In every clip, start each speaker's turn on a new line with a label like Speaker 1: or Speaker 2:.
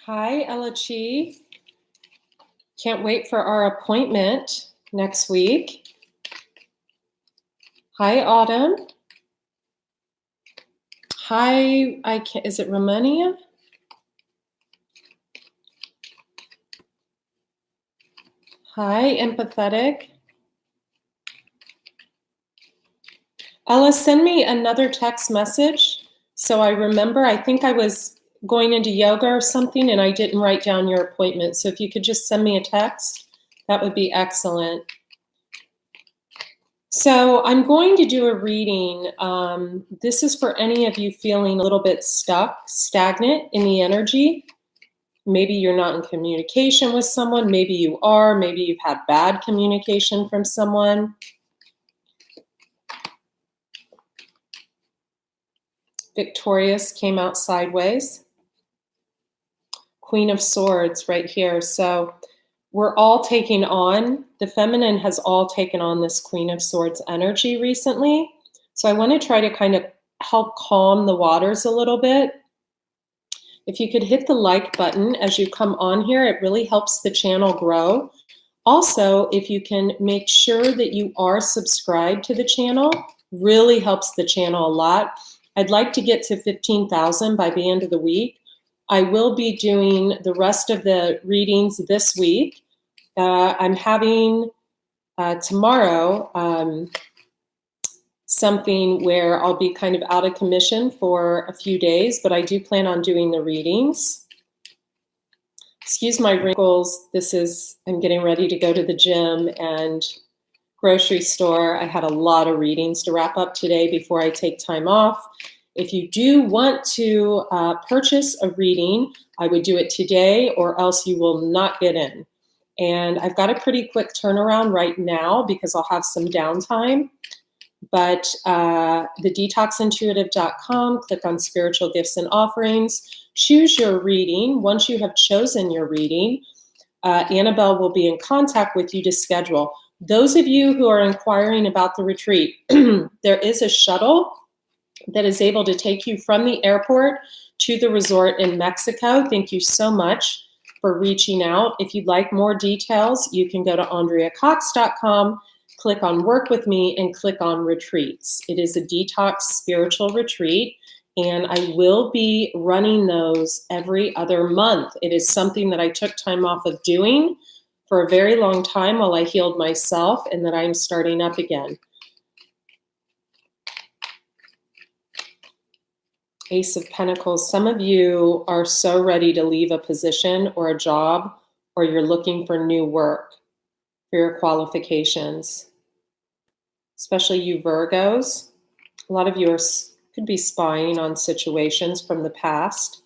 Speaker 1: Hi, Ella Chi. Can't wait for our appointment next week. Hi, Autumn. Hi, is it Romania? Hi, Empathetic. Ella, send me another text message so I remember. I think I was going into yoga or something and I didn't write down your appointment. So if you could just send me a text, that would be excellent. So I'm going to do a reading. This is for any of you feeling a little bit stuck, stagnant in the energy. Maybe you're not in communication with someone. Maybe you are. Maybe you've had bad communication from someone. Victorious came out sideways. Queen of Swords right here. So we're all taking on, the feminine has all taken on this Queen of Swords energy recently. So I want to try to kind of help calm the waters a little bit. If you could hit the like button as you come on here, it really helps the channel grow. Also, if you can make sure that you are subscribed to the channel, really helps the channel a lot. I'd like to get to 15,000 by the end of the week. I will be doing the rest of the readings this week. I'm having tomorrow something where I'll be kind of out of commission for a few days, but I do plan on doing the readings. Excuse my wrinkles. I'm getting ready to go to the gym and grocery store. I had a lot of readings to wrap up today before I take time off. If you do want to purchase a reading, I would do it today or else you will not get in. And I've got a pretty quick turnaround right now because I'll have some downtime. But the detoxintuitive.com, click on spiritual gifts and offerings, choose your reading. Once you have chosen your reading, Annabelle will be in contact with you to schedule. Those of you who are inquiring about the retreat, there is a shuttle that is able to take you from the airport to the resort in Mexico. Thank you so much for reaching out. If you'd like more details, you can go to AndreaCox.com, click on Work With Me, and click on Retreats. It is a detox spiritual retreat, and I will be running those every other month. It is something that I took time off of doing for a very long time while I healed myself, and that I'm starting up again. Ace of Pentacles. Some of you are so ready to leave a position or a job, or you're looking for new work for your qualifications. Especially you Virgos. A lot of you could be spying on situations from the past.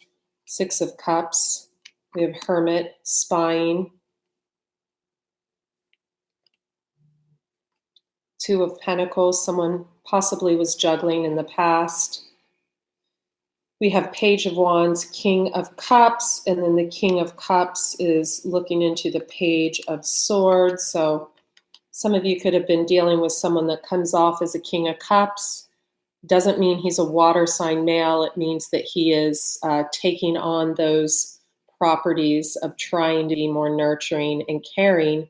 Speaker 1: Six of Cups. We have Hermit, spying. Two of Pentacles. Someone possibly was juggling in the past. We have Page of Wands, King of Cups, and then the King of Cups is looking into the Page of Swords. So some of you could have been dealing with someone that comes off as a King of Cups. Doesn't mean he's a water sign male. It means that he is taking on those properties of trying to be more nurturing and caring,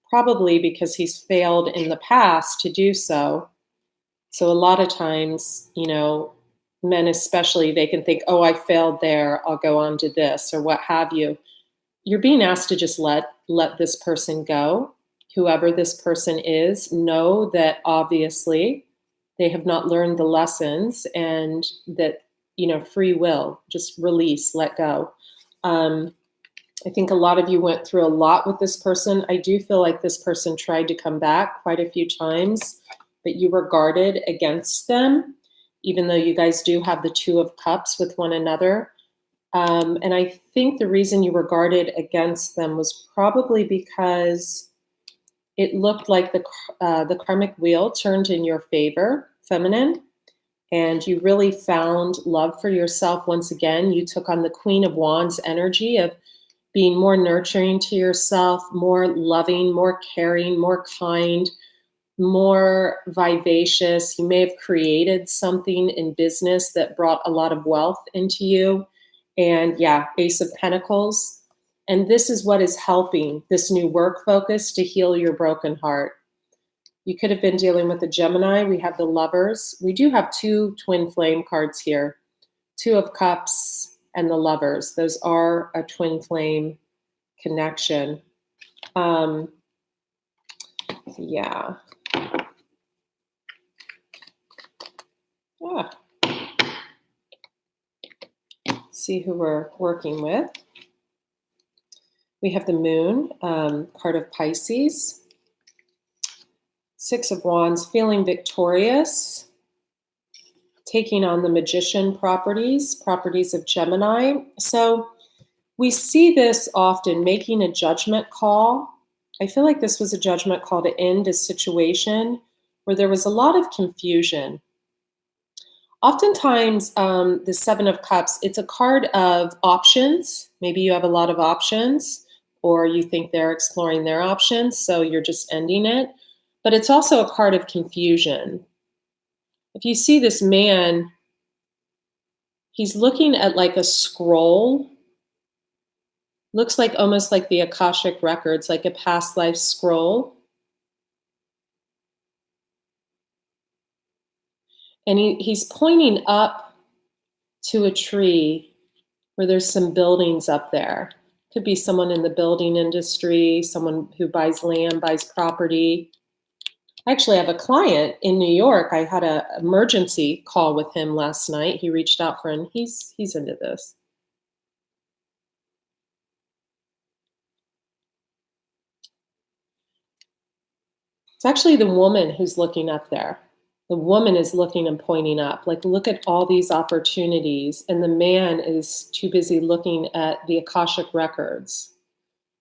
Speaker 1: probably because he's failed in the past to do so. So a lot of times, you know, men especially, they can think, oh, I failed there, I'll go on to this, or what have you. You're being asked to just let this person go. Whoever this person is, know that obviously they have not learned the lessons, and that, you know, free will, just release, let go. I think a lot of you went through a lot with this person. I do feel like this person tried to come back quite a few times, but you were guarded against them, even though you guys do have the Two of Cups with one another. And I think the reason you were guarded against them was probably because it looked like the karmic wheel turned in your favor, feminine, and you really found love for yourself once again. You took on the Queen of Wands energy of being more nurturing to yourself, more loving, more caring, more kind, more vivacious. You may have created something in business that brought a lot of wealth into you. And yeah, Ace of Pentacles. And this is what is helping this new work focus to heal your broken heart. You could have been dealing with the Gemini. We have the Lovers. We do have two twin flame cards here. Two of Cups and the Lovers. Those are a twin flame connection. Yeah. Ah. See who we're working with. We have the Moon, card of Pisces. Six of Wands, feeling victorious. Taking on the Magician properties of Gemini. So we see this often, making a judgment call. I feel like this was a judgment call to end a situation where there was a lot of confusion. Oftentimes, the Seven of Cups, it's a card of options. Maybe you have a lot of options, or you think they're exploring their options, so you're just ending it. But it's also a card of confusion. If you see this man, he's looking at like a scroll. Looks like almost like the Akashic records, like a past life scroll. And he's pointing up to a tree where there's some buildings up there. Could be someone in the building industry, someone who buys land, buys property. I actually have a client in New York. I had an emergency call with him last night. He reached out for, and he's into this. It's actually the woman who's looking up there. The woman is looking and pointing up, like, look at all these opportunities. And the man is too busy looking at the Akashic records.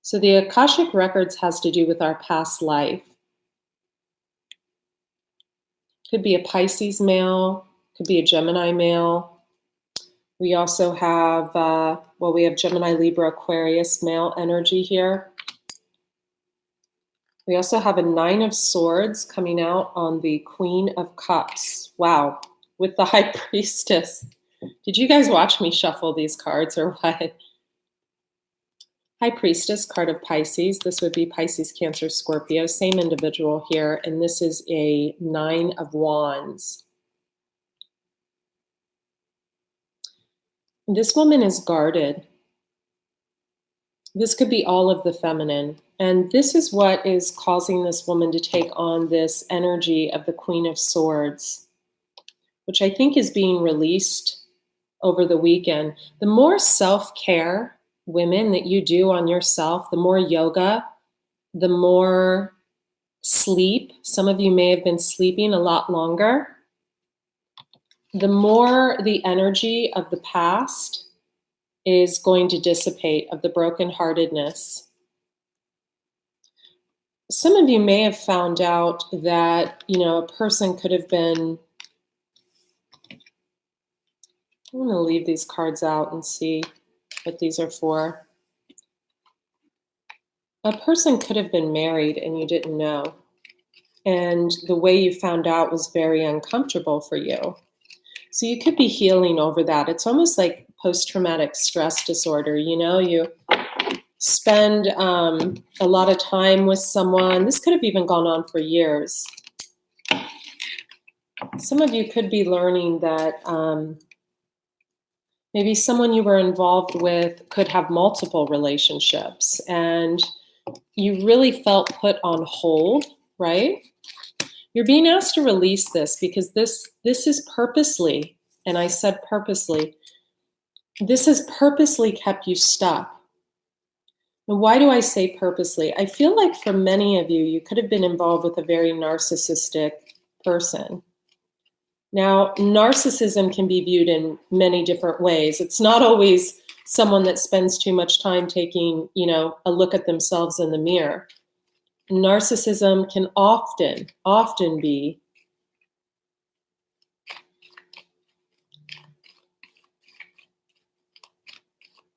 Speaker 1: So the Akashic records has to do with our past life. Could be a Pisces male, could be a Gemini male. We also have, we have Gemini, Libra, Aquarius male energy here. We also have a Nine of Swords coming out on the Queen of Cups. Wow, with the High Priestess. Did you guys watch me shuffle these cards or what? High Priestess, card of Pisces. This would be Pisces, Cancer, Scorpio. Same individual here. And this is a Nine of Wands. This woman is guarded. This could be all of the feminine. And this is what is causing this woman to take on this energy of the Queen of Swords, which I think is being released over the weekend. The more self-care, women, that you do on yourself, the more yoga, the more sleep. Some of you may have been sleeping a lot longer. The more the energy of the past is going to dissipate, of the brokenheartedness. Some of you may have found out that, a person could have been, I'm going to leave these cards out and see what these are for. A person could have been married and you didn't know. And the way you found out was very uncomfortable for you. So you could be healing over that. It's almost like post-traumatic stress disorder. You spend a lot of time with someone. This could have even gone on for years. Some of you could be learning that maybe someone you were involved with could have multiple relationships and you really felt put on hold, right? You're being asked to release this because this is purposely, and I said purposely, this has purposely kept you stuck. And why do I say purposely? I feel like for many of you, you could have been involved with a very narcissistic person. Now, narcissism can be viewed in many different ways. It's not always someone that spends too much time taking, a look at themselves in the mirror. Narcissism can often be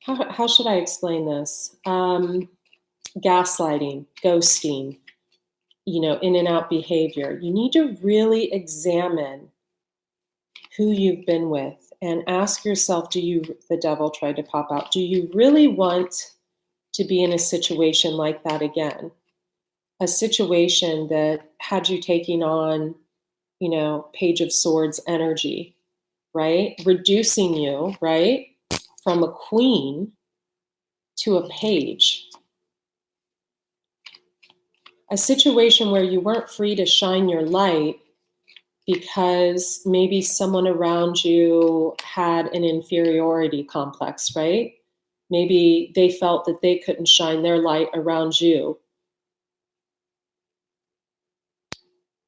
Speaker 1: how should I explain this? Gaslighting, ghosting, in and out behavior. You need to really examine who you've been with and ask yourself, the devil tried to pop out, do you really want to be in a situation like that again? A situation that had you taking on, Page of Swords energy, right? Reducing you, right? From a queen to a page. A situation where you weren't free to shine your light because maybe someone around you had an inferiority complex, right? Maybe they felt that they couldn't shine their light around you.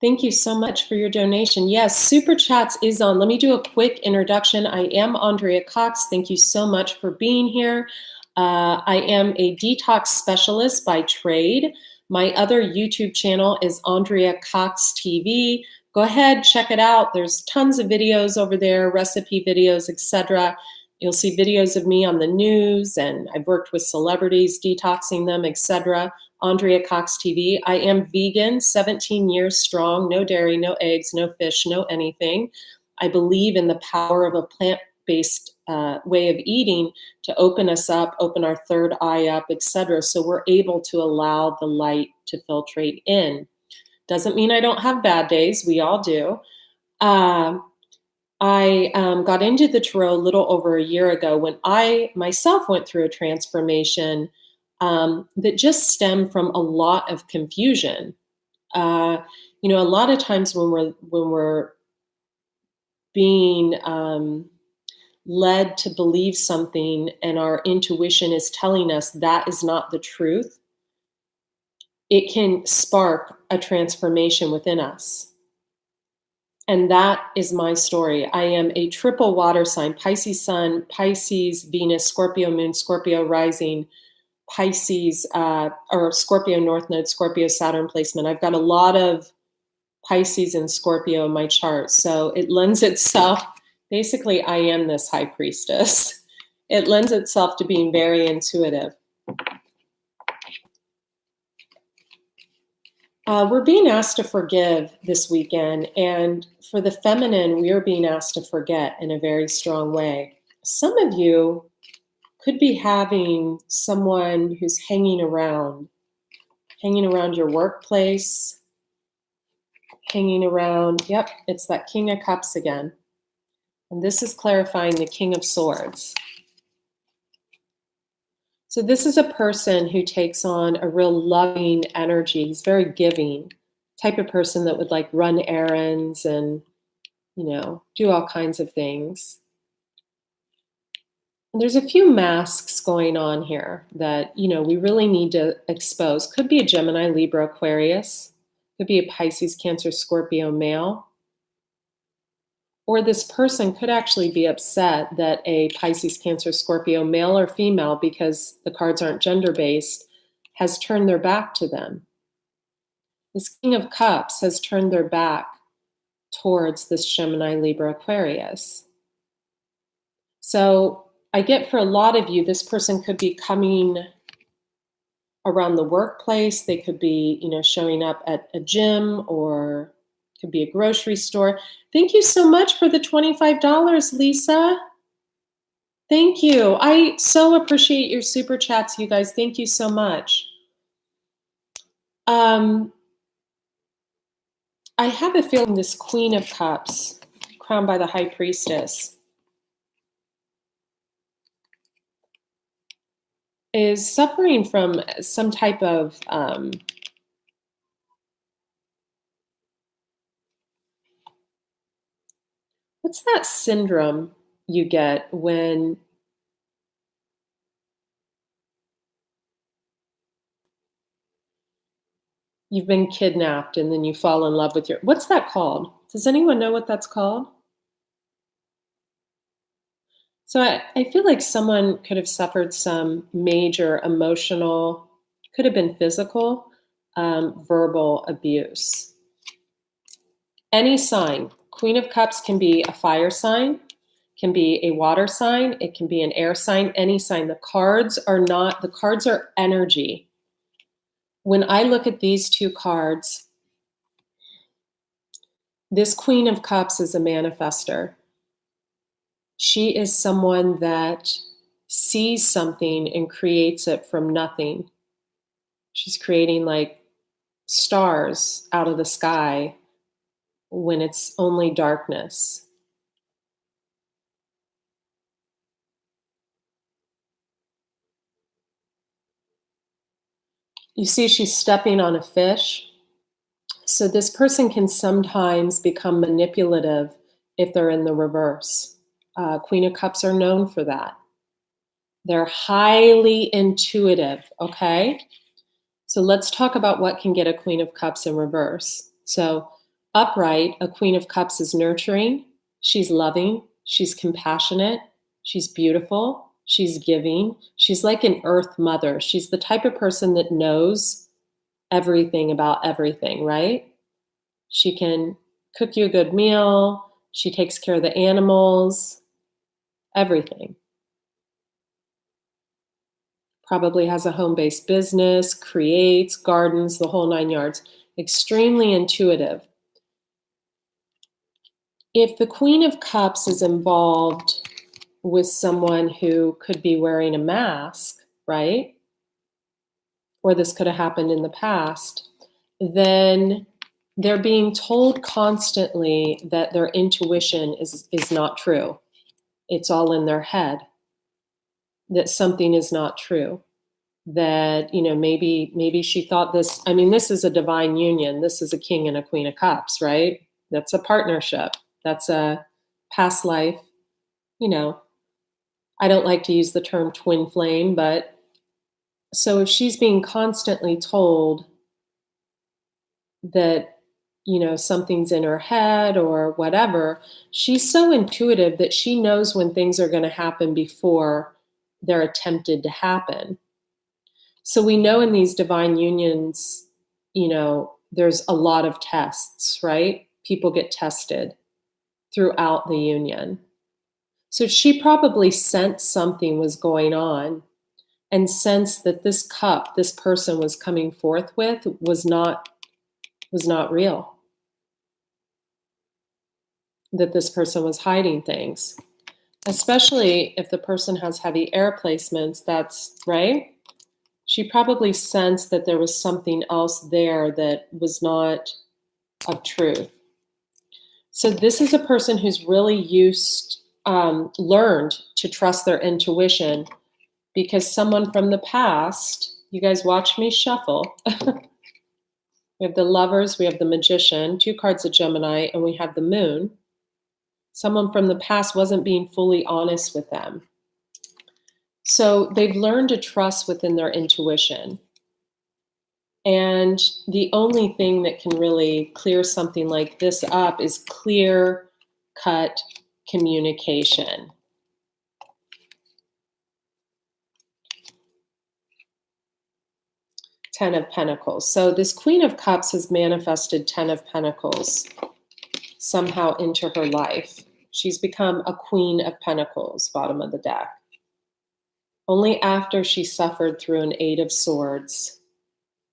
Speaker 1: Thank you so much for your donation. Yes, Super Chats is on. Let me do a quick introduction. I am Andrea Cox. Thank you so much for being here. I am a detox specialist by trade. My other YouTube channel is Andrea Cox TV. Go ahead, check it out. There's tons of videos over there, recipe videos, etc. You'll see videos of me on the news, and I've worked with celebrities, detoxing them, etc. Andrea Cox TV. I am vegan, 17 years strong, no dairy, no eggs, no fish, no anything. I believe in the power of a plant-based way of eating to open us up, open our third eye up, etc. So we're able to allow the light to filtrate in. Doesn't mean I don't have bad days. We all do. I got into the tarot a little over a year ago when I myself went through a transformation that just stemmed from a lot of confusion. A lot of times when we're being led to believe something and our intuition is telling us that is not the truth, it can spark a transformation within us. And that is my story. I am a triple water sign: Pisces Sun, Pisces Venus, Scorpio Moon, Scorpio Rising, Pisces, or Scorpio North Node, Scorpio Saturn placement. I've got a lot of Pisces and Scorpio in my chart. So it lends itself, basically I am this high priestess. It lends itself to being very intuitive. We're being asked to forgive this weekend, and for the feminine, we are being asked to forget in a very strong way. Some of you could be having someone who's hanging around your workplace, hanging around, yep, it's that King of Cups again. And this is clarifying the King of Swords. So this is a person who takes on a real loving energy. He's very giving, type of person that would like run errands and, do all kinds of things. And there's a few masks going on here that, we really need to expose. Could be a Gemini, Libra, Aquarius. Could be a Pisces, Cancer, Scorpio male. Or this person could actually be upset that a Pisces, Cancer, Scorpio, male or female, because the cards aren't gender-based, has turned their back to them. This King of Cups has turned their back towards this Gemini, Libra, Aquarius. So I get for a lot of you, this person could be coming around the workplace. They could be, showing up at a gym, or could be a grocery store. Thank you so much for the $25, Lisa. Thank you. I so appreciate your super chats, you guys. Thank you so much. I have a feeling this Queen of Cups, crowned by the High Priestess, is suffering from some type of what's that syndrome you get when you've been kidnapped and then you fall in love with what's that called? Does anyone know what that's called? So I feel like someone could have suffered some major emotional, could have been physical, verbal abuse. Any sign. Queen of Cups can be a fire sign, can be a water sign, it can be an air sign, any sign. The cards are energy. When I look at these two cards, this Queen of Cups is a manifester. She is someone that sees something and creates it from nothing. She's creating like stars out of the sky when it's only darkness. You see, she's stepping on a fish. So this person can sometimes become manipulative if they're in the reverse. Queen of Cups are known for that. They're highly intuitive, okay? So let's talk about what can get a Queen of Cups in reverse. So upright, a Queen of Cups is nurturing, she's loving, she's compassionate, she's beautiful, she's giving, she's like an earth mother. She's the type of person that knows everything about everything, right? She can cook you a good meal, she takes care of the animals, everything. Probably has a home-based business, creates, gardens, the whole 9 yards. Extremely intuitive. If the Queen of Cups is involved with someone who could be wearing a mask, right? Or this could have happened in the past, then they're being told constantly that their intuition is not true. It's all in their head, that something is not true. That, maybe she thought this, this is a divine union. This is a king and a queen of cups, right? That's a partnership. That's a past life. I don't like to use the term twin flame, but so if she's being constantly told that, something's in her head or whatever, she's so intuitive that she knows when things are going to happen before they're attempted to happen. So we know in these divine unions, there's a lot of tests, right? People get tested throughout the union. So she probably sensed something was going on and sensed that this cup this person was coming forth with was not real. That this person was hiding things. Especially if the person has heavy air placements, that's right. She probably sensed that there was something else there that was not of truth. So this is a person who's really learned to trust their intuition, because someone from the past, you guys watch me shuffle. We have the Lovers, we have the Magician, 2 cards of Gemini, and we have the Moon. Someone from the past wasn't being fully honest with them. So they've learned to trust within their intuition. And the only thing that can really clear something like this up is clear-cut communication. Ten of Pentacles. So this Queen of Cups has manifested 10 of Pentacles somehow into her life. She's become a Queen of Pentacles, bottom of the deck. Only after she suffered through an 8 of Swords,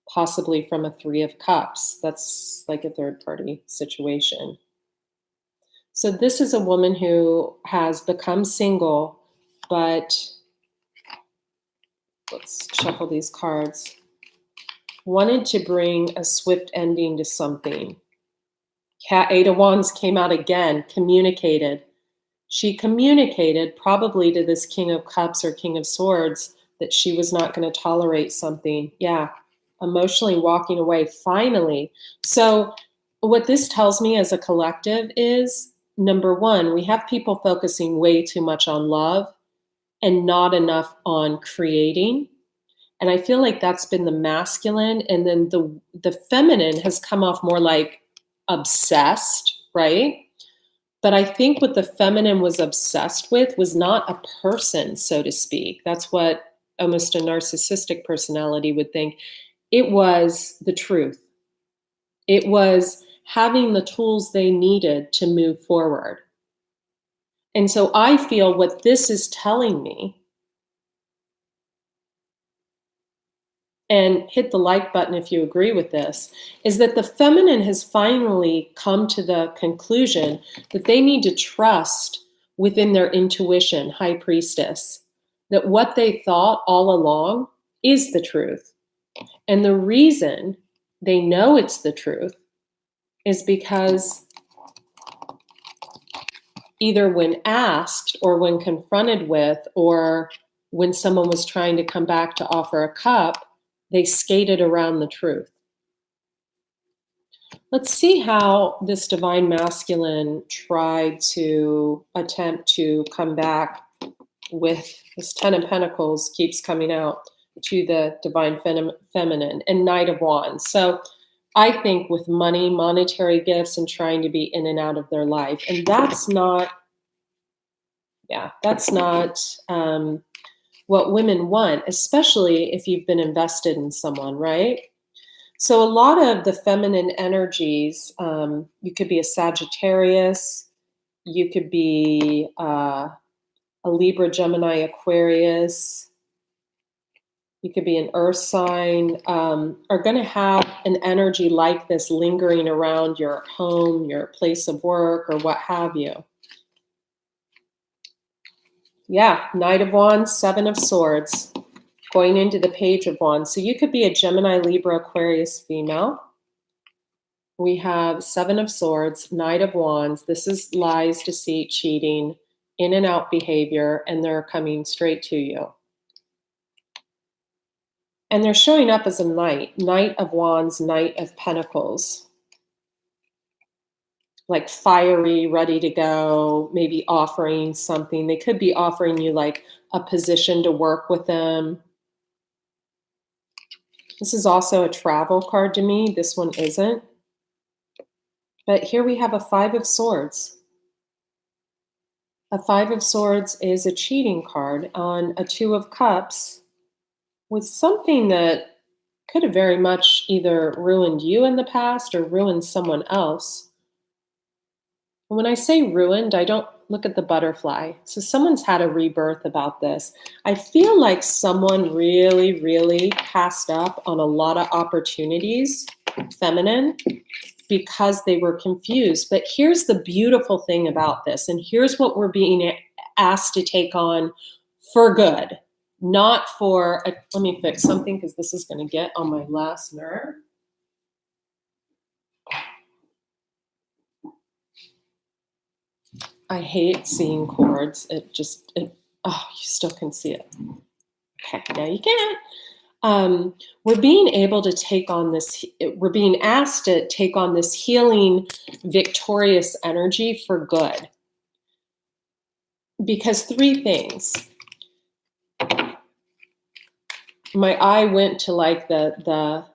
Speaker 1: possibly from a 3 of Cups. That's like a third-party situation. So this is a woman who has become single, but let's shuffle these cards. Wanted to bring a swift ending to something. Cat 8 of Wands came out again, communicated. She communicated probably to this King of Cups or King of Swords that she was not going to tolerate something. Yeah, emotionally walking away, finally. So what this tells me as a collective is, number one, we have people focusing way too much on love and not enough on creating. And I feel like that's been the masculine, and then the feminine has come off more like obsessed, right? But I think what the feminine was obsessed with was not a person, so to speak. That's what almost a narcissistic personality would think. It was the truth. It was having the tools they needed to move forward. And so I feel what this is telling me, and hit the like button if you agree with this, is that the feminine has finally come to the conclusion that they need to trust within their intuition, high priestess, that what they thought all along is the truth. And the reason they know it's the truth is because either when asked or when confronted with, or when someone was trying to come back to offer a cup, they skated around the truth. Let's see how this divine masculine tried to attempt to come back with this Ten of Pentacles keeps coming out to the divine feminine and Knight of Wands. So I think with money, monetary gifts, and trying to be in and out of their life. And that's not, what women want, especially if you've been invested in someone, right? So a lot of the feminine energies, you could be a Sagittarius, you could be a Libra, Gemini, Aquarius, you could be an earth sign, are going to have an energy like this lingering around your home, your place of work, or what have you. Yeah, Knight of Wands, Seven of Swords, going into the Page of Wands. So you could be a Gemini, Libra, Aquarius female. We have Seven of Swords, Knight of Wands. This is lies, deceit, cheating, in and out behavior, and they're coming straight to you. And they're showing up as a knight, Knight of Wands, Knight of Pentacles. Like fiery, ready to go, maybe offering something. They could be offering you like a position to work with them. This is also a travel card to me. This one isn't. But here we have a Five of Swords. A Five of Swords is a cheating card on a Two of Cups with something that could have very much either ruined you in the past or ruined someone else. And when I say ruined, I don't look at the butterfly. So someone's had a rebirth about this. I feel like someone really, really passed up on a lot of opportunities, feminine, because they were confused. But here's the beautiful thing about this, and here's what we're being asked to take on for good, not for, let me fix something because this is going to get on my last nerve. I hate seeing cords. Oh, you still can see it. Okay, now you can't. We're being able to take on this, we're being asked to take on this healing, victorious energy for good. Because three things. My eye went to like the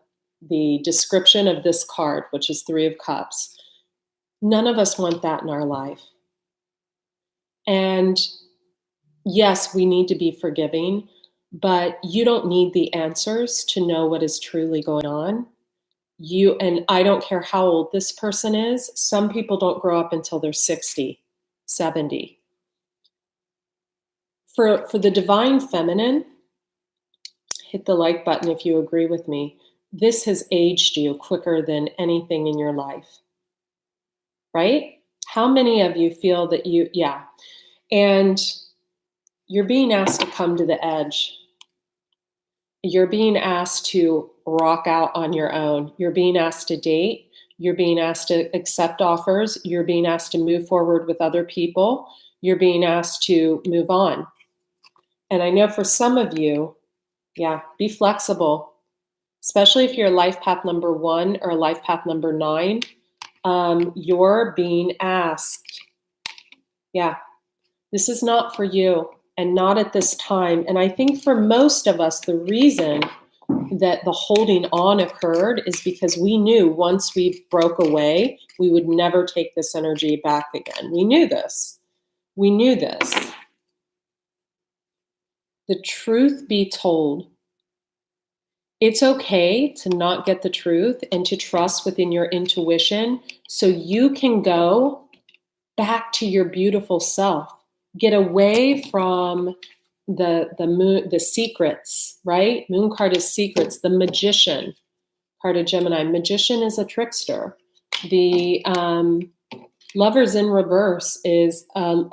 Speaker 1: description of this card, which is Three of Cups. None of us want that in our life. And yes, we need to be forgiving, but you don't need the answers to know what is truly going on. And I don't care how old this person is. Some people don't grow up until they're 60, 70. For the divine feminine, hit the like button if you agree with me. This has aged you quicker than anything in your life, right? How many of you feel that and you're being asked to come to the edge. You're being asked to rock out on your own. You're being asked to date. You're being asked to accept offers. You're being asked to move forward with other people. You're being asked to move on. And I know for some of you, be flexible, especially if you're life path number 1 or life path number 9. You're being asked, this is not for you and not at this time. And I think for most of us, the reason that the holding on occurred is because we knew once we broke away, we would never take this energy back again. We knew this. We knew this. The truth be told, it's okay to not get the truth and to trust within your intuition so you can go back to your beautiful self. Get away from the moon, the secrets, right? Moon card is secrets. The magician card of Gemini. Magician is a trickster. The Lovers in reverse is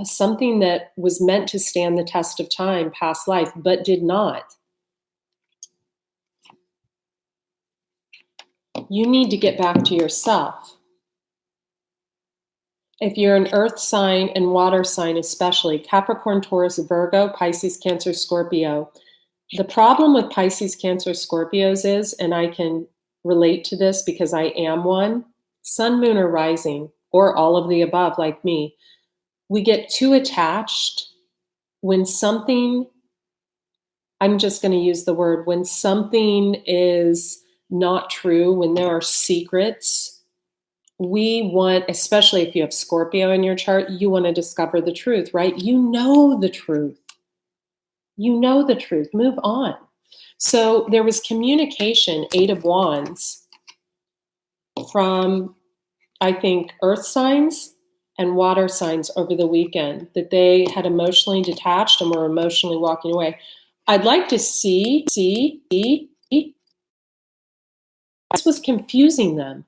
Speaker 1: something that was meant to stand the test of time, past life, but did not. You need to get back to yourself. If you're an earth sign and water sign, especially Capricorn, Taurus, Virgo, Pisces, Cancer, Scorpio, the problem with Pisces, Cancer, Scorpios is, and I can relate to this because I am one, sun, moon, or rising, or all of the above, like me, we get too attached when something, I'm just going to use the word, when something is not true, when there are secrets, we want, especially if you have Scorpio in your chart, you want to discover the truth, right? You know the truth. You know the truth. Move on. So there was communication, 8 of Wands, from, I think, earth signs and water signs over the weekend, that they had emotionally detached and were emotionally walking away. I'd like to see, this was confusing them.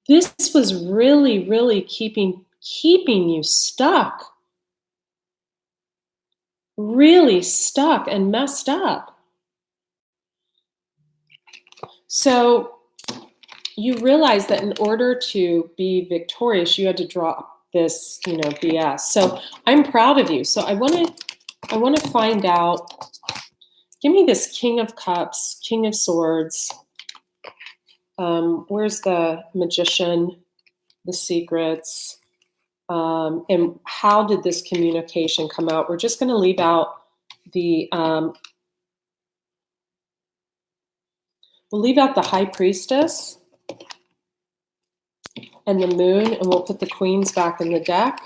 Speaker 1: This was really, really keeping you stuck. Really stuck and messed up. So you realize that in order to be victorious, you had to drop this, BS. So I'm proud of you. So I want to find out. Give me this King of Cups, King of Swords. Where's the Magician, the Secrets, and how did this communication come out? We're just going to leave out the we'll leave out the High Priestess and the Moon, and we'll put the Queens back in the deck.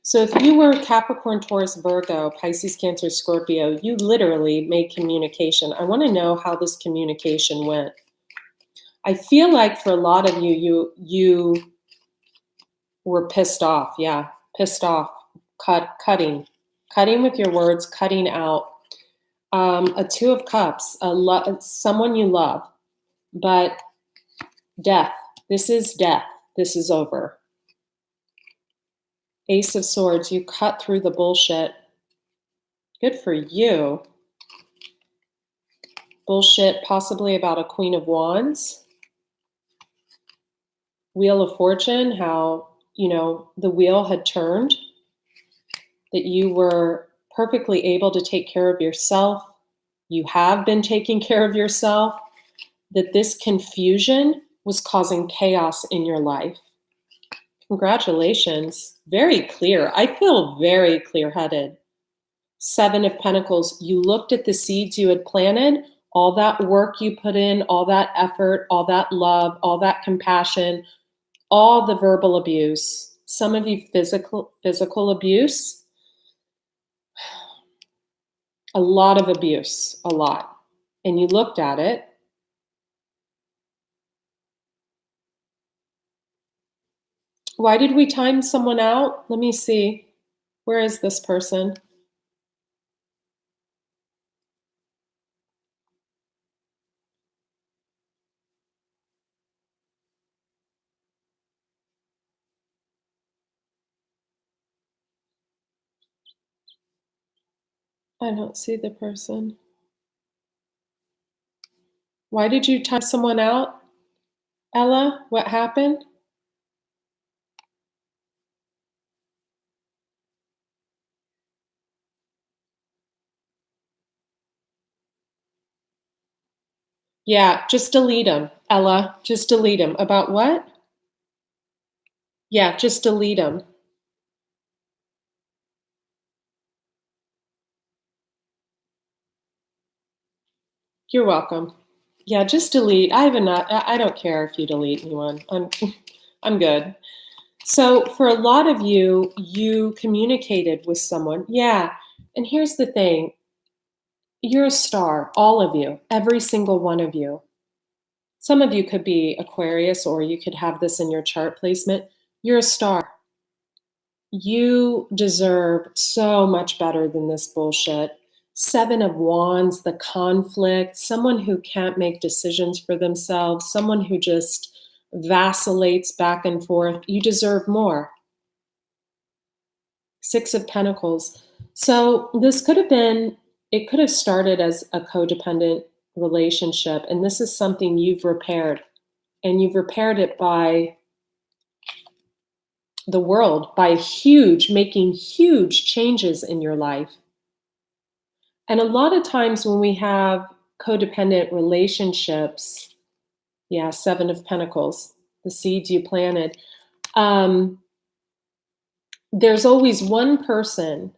Speaker 1: So if you were Capricorn, Taurus, Virgo, Pisces, Cancer, Scorpio, you literally made communication. I want to know how this communication went. I feel like for a lot of you were pissed off. Yeah, pissed off, cutting with your words, cutting out. A 2 of Cups, someone you love, but death. This is death. This is over. Ace of Swords, you cut through the bullshit. Good for you. Bullshit, possibly about a Queen of Wands. Wheel of Fortune, how, the wheel had turned, that you were perfectly able to take care of yourself. You have been taking care of yourself, that this confusion was causing chaos in your life. Congratulations. Very clear. I feel very clear-headed. 7 of Pentacles, you looked at the seeds you had planted, all that work you put in, all that effort, all that love, all that compassion, all the verbal abuse, some of you physical abuse, a lot of abuse, a lot. And you looked at it. Why did we time someone out? Let me see. Where is this person? I don't see the person. Why did you time someone out? Ella, what happened? Yeah, just delete them. Ella, just delete them. About what? Yeah, just delete them. You're welcome. Yeah, just delete. I don't care if you delete anyone. I'm good. So for a lot of you, you communicated with someone. Yeah. And here's the thing. You're a star, all of you, every single one of you. Some of you could be Aquarius, or you could have this in your chart placement. You're a star. You deserve so much better than this bullshit. 7 of Wands, the conflict, someone who can't make decisions for themselves, someone who just vacillates back and forth. You deserve more. Six of Pentacles. So this could have been, it could have started as a codependent relationship, and this is something you've repaired. And you've repaired it by the world, by making huge changes in your life. And a lot of times when we have codependent relationships, yeah, Seven of Pentacles, the seeds you planted, there's always one person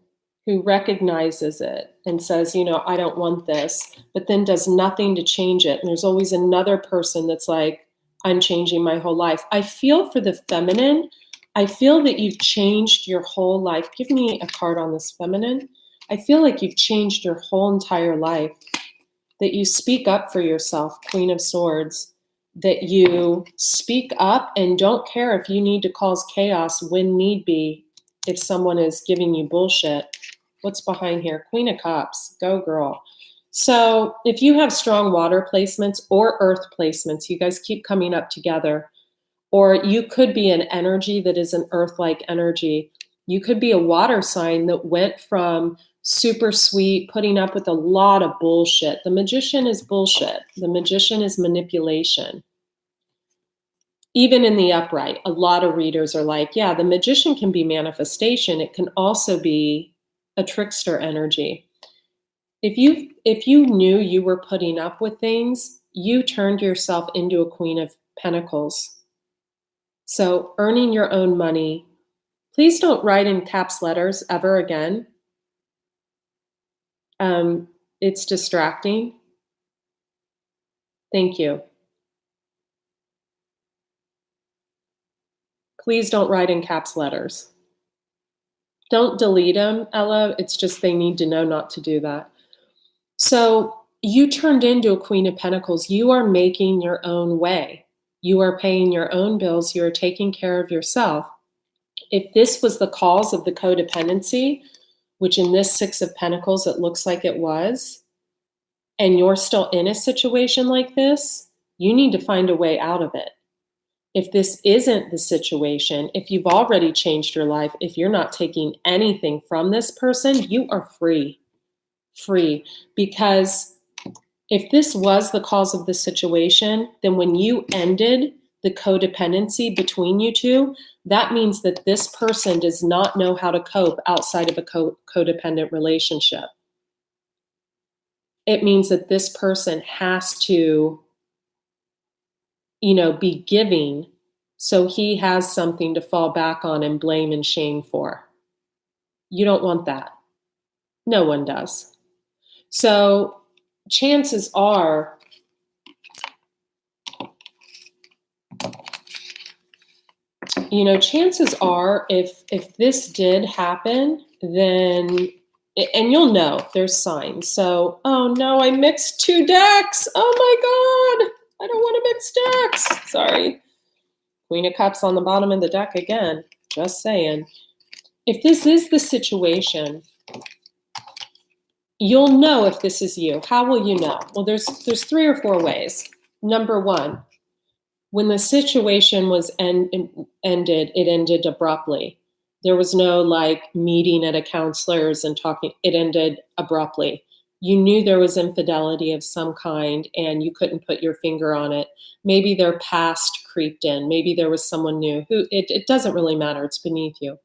Speaker 1: who recognizes it and says, you know, I don't want this, but then does nothing to change it. And there's always another person that's like, I'm changing my whole life. I feel for the feminine. I feel that you've changed your whole life. Give me a card on this feminine. I feel like you've changed your whole entire life, that you speak up for yourself, Queen of Swords, that you speak up and don't care if you need to cause chaos when need be, if someone is giving you bullshit. What's behind here? Queen of Cups. Go, girl. So if you have strong water placements or earth placements, you guys keep coming up together. Or you could be an energy that is an earth-like energy. You could be a water sign that went from super sweet, putting up with a lot of bullshit. The Magician is bullshit. The Magician is manipulation. Even in the upright, a lot of readers are like, yeah, the Magician can be manifestation. It can also be a trickster energy. If you knew you were putting up with things, you turned yourself into a Queen of Pentacles. So earning your own money. Please don't write in caps letters ever again. It's distracting. Thank you. Please don't write in caps letters. Don't delete them, Ella. It's just they need to know not to do that. So you turned into a Queen of Pentacles. You are making your own way. You are paying your own bills. You are taking care of yourself. If this was the cause of the codependency, which in this Six of Pentacles, it looks like it was, and you're still in a situation like this, you need to find a way out of it. If this isn't the situation, if you've already changed your life, if you're not taking anything from this person, you are free. Free. Because if this was the cause of the situation, then when you ended the codependency between you two, that means that this person does not know how to cope outside of a codependent relationship. It means that this person has to, be giving, so he has something to fall back on and blame and shame for. You don't want that. No one does. So chances are, if this did happen, then, and you'll know, there's signs. So, oh no, I mixed two decks. Oh my God, I don't want to mix decks. Sorry. Queen of Cups on the bottom of the deck again. Just saying. If this is the situation, you'll know if this is you. How will you know? Well, there's 3 or 4 ways. Number 1, when the situation was ended, it ended abruptly. There was no meeting at a counselor's and talking. It ended abruptly. You knew there was infidelity of some kind and you couldn't put your finger on it. Maybe their past creeped in. Maybe there was someone new who, it doesn't really matter. It's beneath you.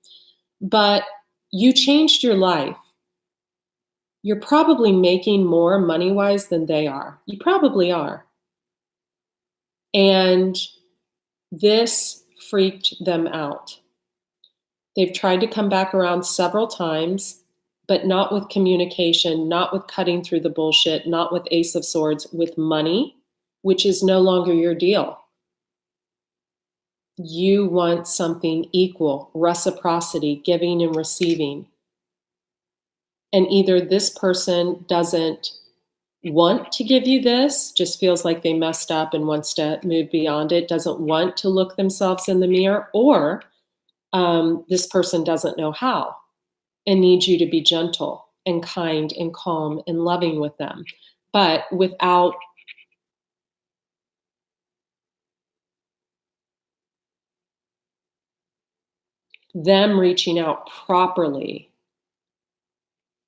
Speaker 1: But you changed your life. You're probably making more money-wise than they are. You probably are. And this freaked them out. They've tried to come back around several times, but not with communication, not with cutting through the bullshit, not with Ace of Swords, with money, which is no longer your deal. You want something equal, reciprocity, giving and receiving. And either this person doesn't want to give you this, just feels like they messed up and wants to move beyond it, doesn't want to look themselves in the mirror, or this person doesn't know how and needs you to be gentle and kind and calm and loving with them, but without them reaching out properly,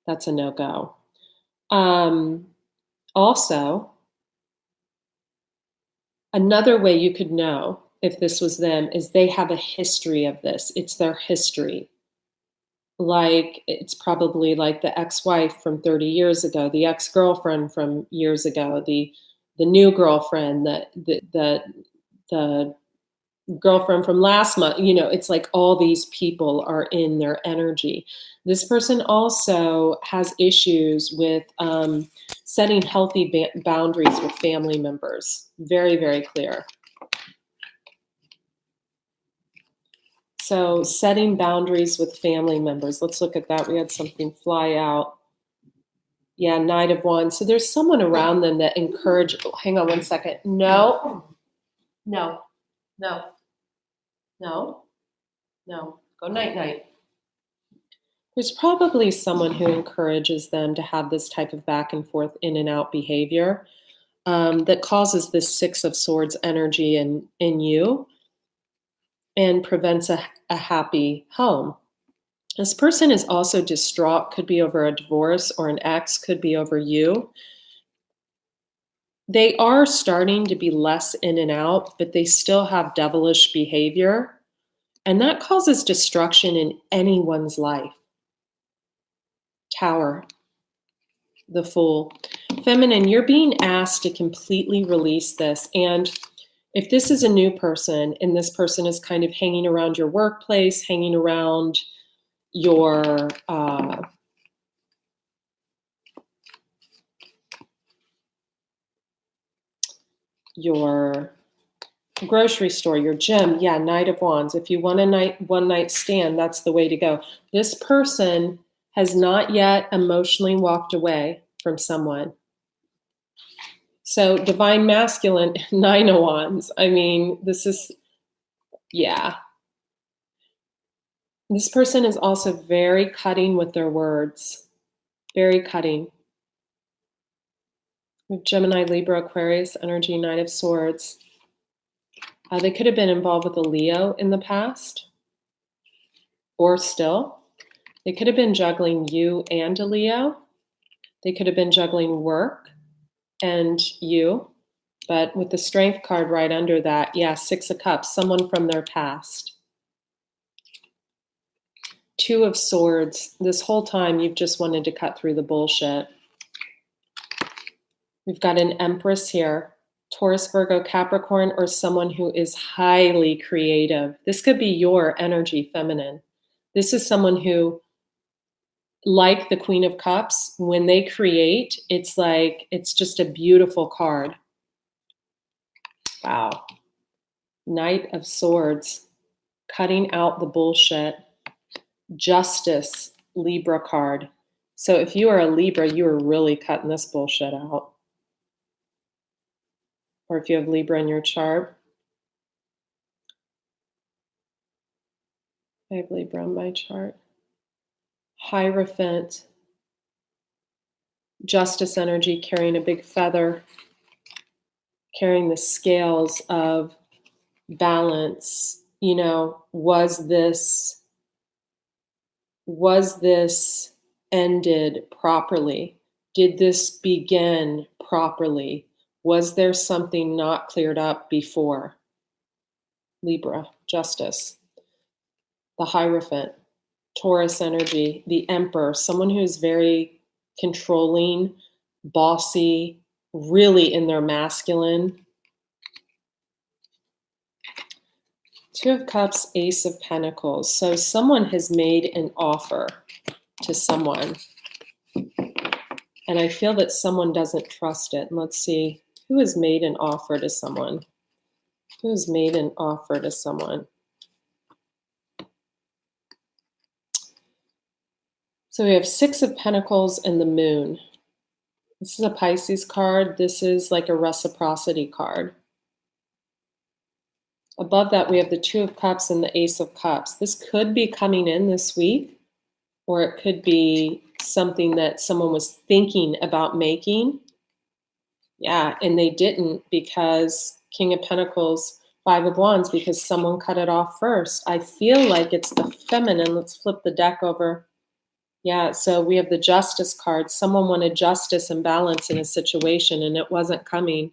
Speaker 1: that's a no-go. Also, another way you could know if this was them is they have a history of this. It's their history. Like, it's probably like the ex-wife from 30 years ago, the ex-girlfriend from years ago, the new girlfriend, the girlfriend from last month. It's like all these people are in their energy. This person also has issues with setting healthy boundaries with family members. Very, very clear. So setting boundaries with family members. Let's look at that. We had something fly out. Yeah, Knight of Wands. So there's someone around them that encourage. Oh, hang on one second. No. Go night. There's probably someone who encourages them to have this type of back and forth in and out behavior that causes this Six of Swords energy in you and prevents a happy home. This person is also distraught, could be over a divorce or an ex, could be over you. They are starting to be less in and out, but they still have devilish behavior. And that causes destruction in anyone's life. Tower, the Fool. Feminine, you're being asked to completely release this. And if this is a new person and this person is kind of hanging around your workplace, hanging around your grocery store, your gym, yeah, Knight of Wands. If you want a one night stand, that's the way to go. This person has not yet emotionally walked away from someone. So Divine Masculine, Nine of Wands. I mean, this is, yeah. This person is also very cutting with their words. Very cutting. We have Gemini, Libra, Aquarius, energy, Knight of Swords. They could have been involved with a Leo in the past, or still. They could have been juggling you and a Leo. They could have been juggling work and you. But with the Strength card right under that, yeah, Six of Cups, someone from their past. Two of Swords. This whole time you've just wanted to cut through the bullshit. We've got an Empress here. Taurus, Virgo, Capricorn, or someone who is highly creative. This could be your energy, feminine. This is someone who, like the Queen of Cups, when they create, it's like, it's just a beautiful card. Wow. Knight of Swords, cutting out the bullshit. Justice, Libra card. So if you are a Libra, you are really cutting this bullshit out. Or if you have Libra in your chart. I have Libra in my chart. Hierophant, justice energy, carrying a big feather, carrying the scales of balance. Was this ended properly? Did this begin properly? Was there something not cleared up before? Libra, justice. The Hierophant, Taurus energy, the Emperor, someone who's very controlling, bossy, really in their masculine. Two of Cups, Ace of Pentacles. So someone has made an offer to someone. And I feel that someone doesn't trust it. And let's see, who has made an offer to someone? Who has made an offer to someone? So we have Six of Pentacles and the Moon. This is a Pisces card. This is like a reciprocity card. Above that, we have the Two of Cups and the Ace of Cups. This could be coming in this week, or it could be something that someone was thinking about making. Yeah, and they didn't because King of Pentacles, Five of Wands, because someone cut it off first. I feel like it's the feminine. Let's flip the deck over. Yeah, so we have the Justice card. Someone wanted justice and balance in a situation, and it wasn't coming.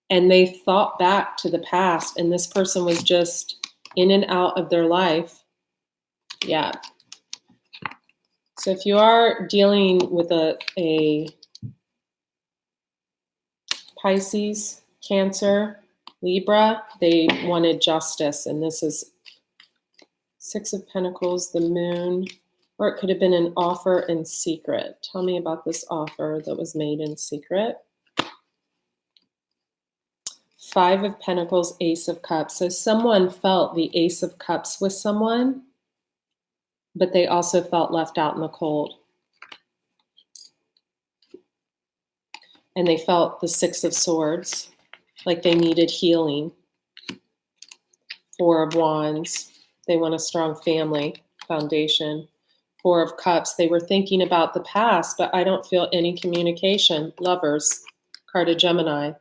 Speaker 1: And they thought back to the past, and this person was just in and out of their life. Yeah. So if you are dealing with a Pisces, Cancer, Libra, they wanted justice, and this is Six of Pentacles, the Moon, or it could have been an offer in secret. Tell me about this offer that was made in secret. Five of Pentacles, Ace of Cups. So someone felt the Ace of Cups with someone, but they also felt left out in the cold. And they felt the Six of Swords, like they needed healing. Four of Wands, they want a strong family foundation. Four of Cups, they were thinking about the past, but I don't feel any communication. Lovers, card of Gemini.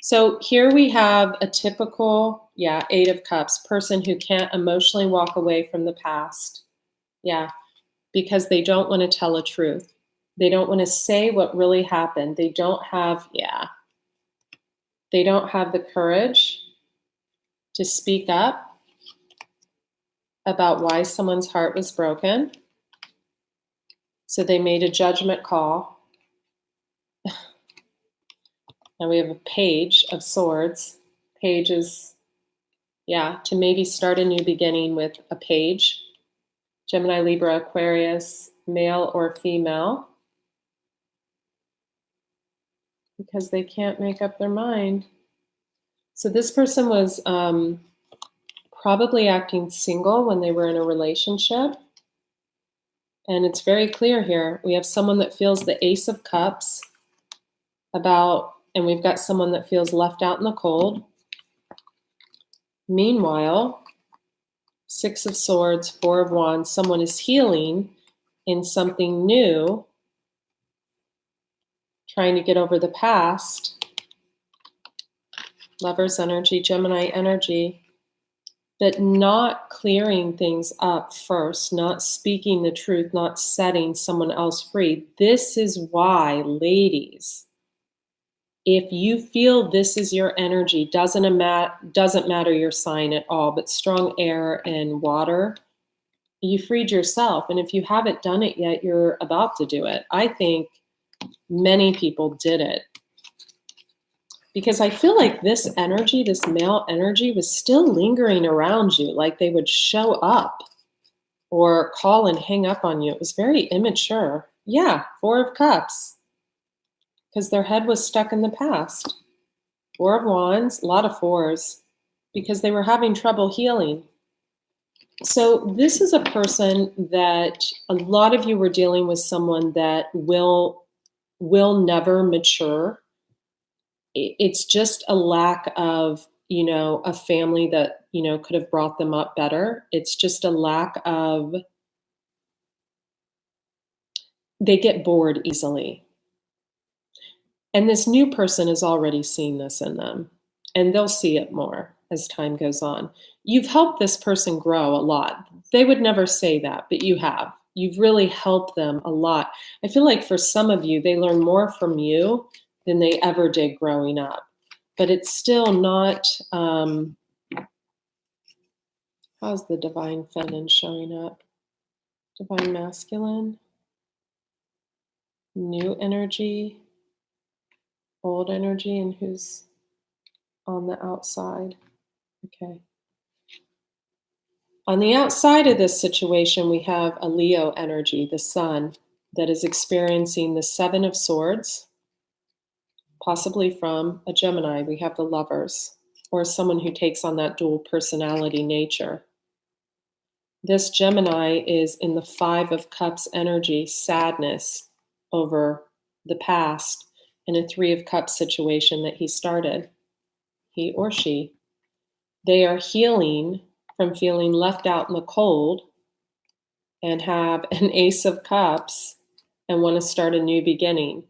Speaker 1: So here we have a typical, Eight of Cups, person who can't emotionally walk away from the past. Because they don't want to tell a truth. They don't want to say what really happened. They don't have, they don't have the courage to speak up about why someone's heart was broken. So they made a judgment call. And we have a Page of Swords. Page is, to maybe start a new beginning with a page. Gemini, Libra, Aquarius, male or female. Because they can't make up their mind. So this person was probably acting single when they were in a relationship. And it's very clear here. We have someone that feels the Ace of Cups and we've got someone that feels left out in the cold. Meanwhile, Six of Swords, Four of Wands, someone is healing in something new, trying to get over the past. Lover's energy, Gemini energy, but not clearing things up first, not speaking the truth, not setting someone else free. This is why, ladies, if you feel this is your energy, doesn't matter your sign at all, but strong air and water, you freed yourself. And if you haven't done it yet, you're about to do it. I think many people did it. Because I feel like this energy, this male energy, was still lingering around you, like they would show up or call and hang up on you. It was very immature. Four of Cups. Because their head was stuck in the past. Four of Wands, a lot of fours, because they were having trouble healing. So this is a person that a lot of you were dealing with, someone that will never mature. It's just a lack of, a family that, could have brought them up better. It's just a lack of, they get bored easily. And this new person has already seen this in them, and they'll see it more as time goes on. You've helped this person grow a lot. They would never say that, but you have. You've really helped them a lot. I feel like for some of you, they learn more from you than they ever did growing up. But it's still not, how's the divine feminine showing up? Divine masculine, new energy, old energy, and who's on the outside? Okay. On the outside of this situation, we have a Leo energy, the sun, that is experiencing the Seven of Swords, possibly from a Gemini. We have the Lovers, or someone who takes on that dual personality nature. This Gemini is in the Five of Cups energy, sadness over the past, in a Three of Cups situation that he started, he or she. They are healing from feeling left out in the cold and have an Ace of Cups and want to start a new beginning.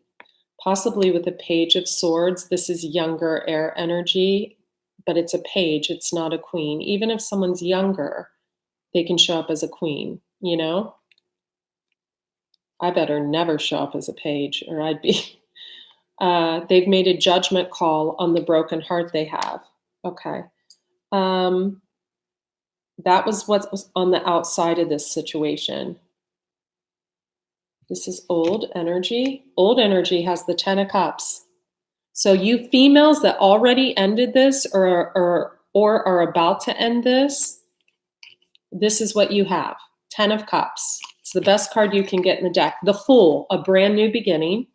Speaker 1: Possibly with a Page of Swords. This is younger air energy. but it's a page, it's not a queen. Even if someone's younger, they can show up as a queen, you know? I better never show up as a page or I'd be, they've made a judgment call on the broken heart they have. Okay. That was what was on the outside of this situation. This is old energy. Old energy has the 10 of cups. So you females that already ended this or are about to end this, this is what you have. 10 of cups. It's the best card you can get in the deck. The Fool, a brand new beginning.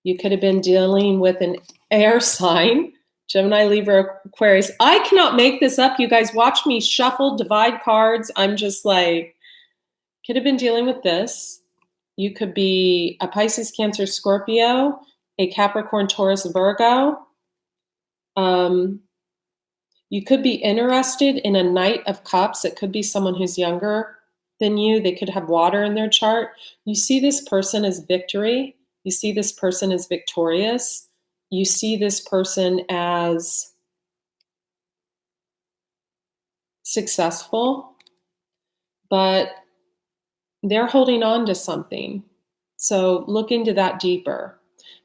Speaker 1: You could have been dealing with an air sign. Gemini, Libra, Aquarius. I cannot make this up. You guys watch me shuffle, divide cards. I'm just like, could have been dealing with this. You could be a Pisces, Cancer, Scorpio, a Capricorn, Taurus, Virgo. You could be interested in a Knight of Cups. It could be someone who's younger than you. They could have water in their chart. You see this person as victory. You see this person as victorious. You see this person as successful, but they're holding on to something. So look into that deeper,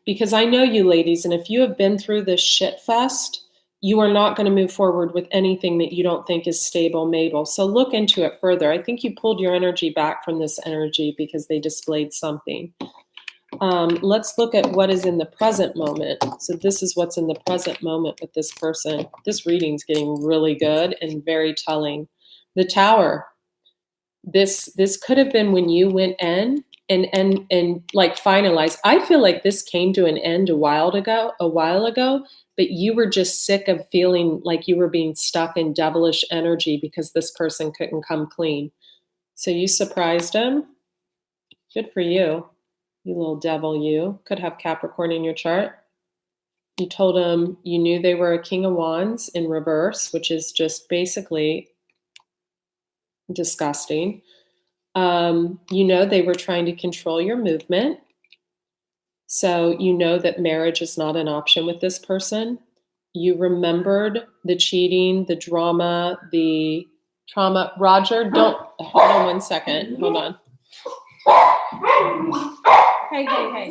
Speaker 1: because I know you ladies, and if you have been through this shit fest, you are not going to move forward with anything that you don't think is stable, Mabel. So look into it further. I think you pulled your energy back from this energy because they displayed something. Let's look at what is in the present moment. So this is what's in the present moment with this person. This reading's getting really good and very telling. The Tower. This could have been when you went in and like finalized. I feel like this came to an end a while ago, but you were just sick of feeling like you were being stuck in devilish energy because this person couldn't come clean. So you surprised him. Good for you. You little devil, you could have Capricorn in your chart. You told him you knew they were a King of Wands in reverse, which is just basically disgusting. You know they were trying to control your movement. So you know that marriage is not an option with this person. You remembered the cheating, the drama, the trauma. Roger, don't, hold on 1 second. Hold on. Hey.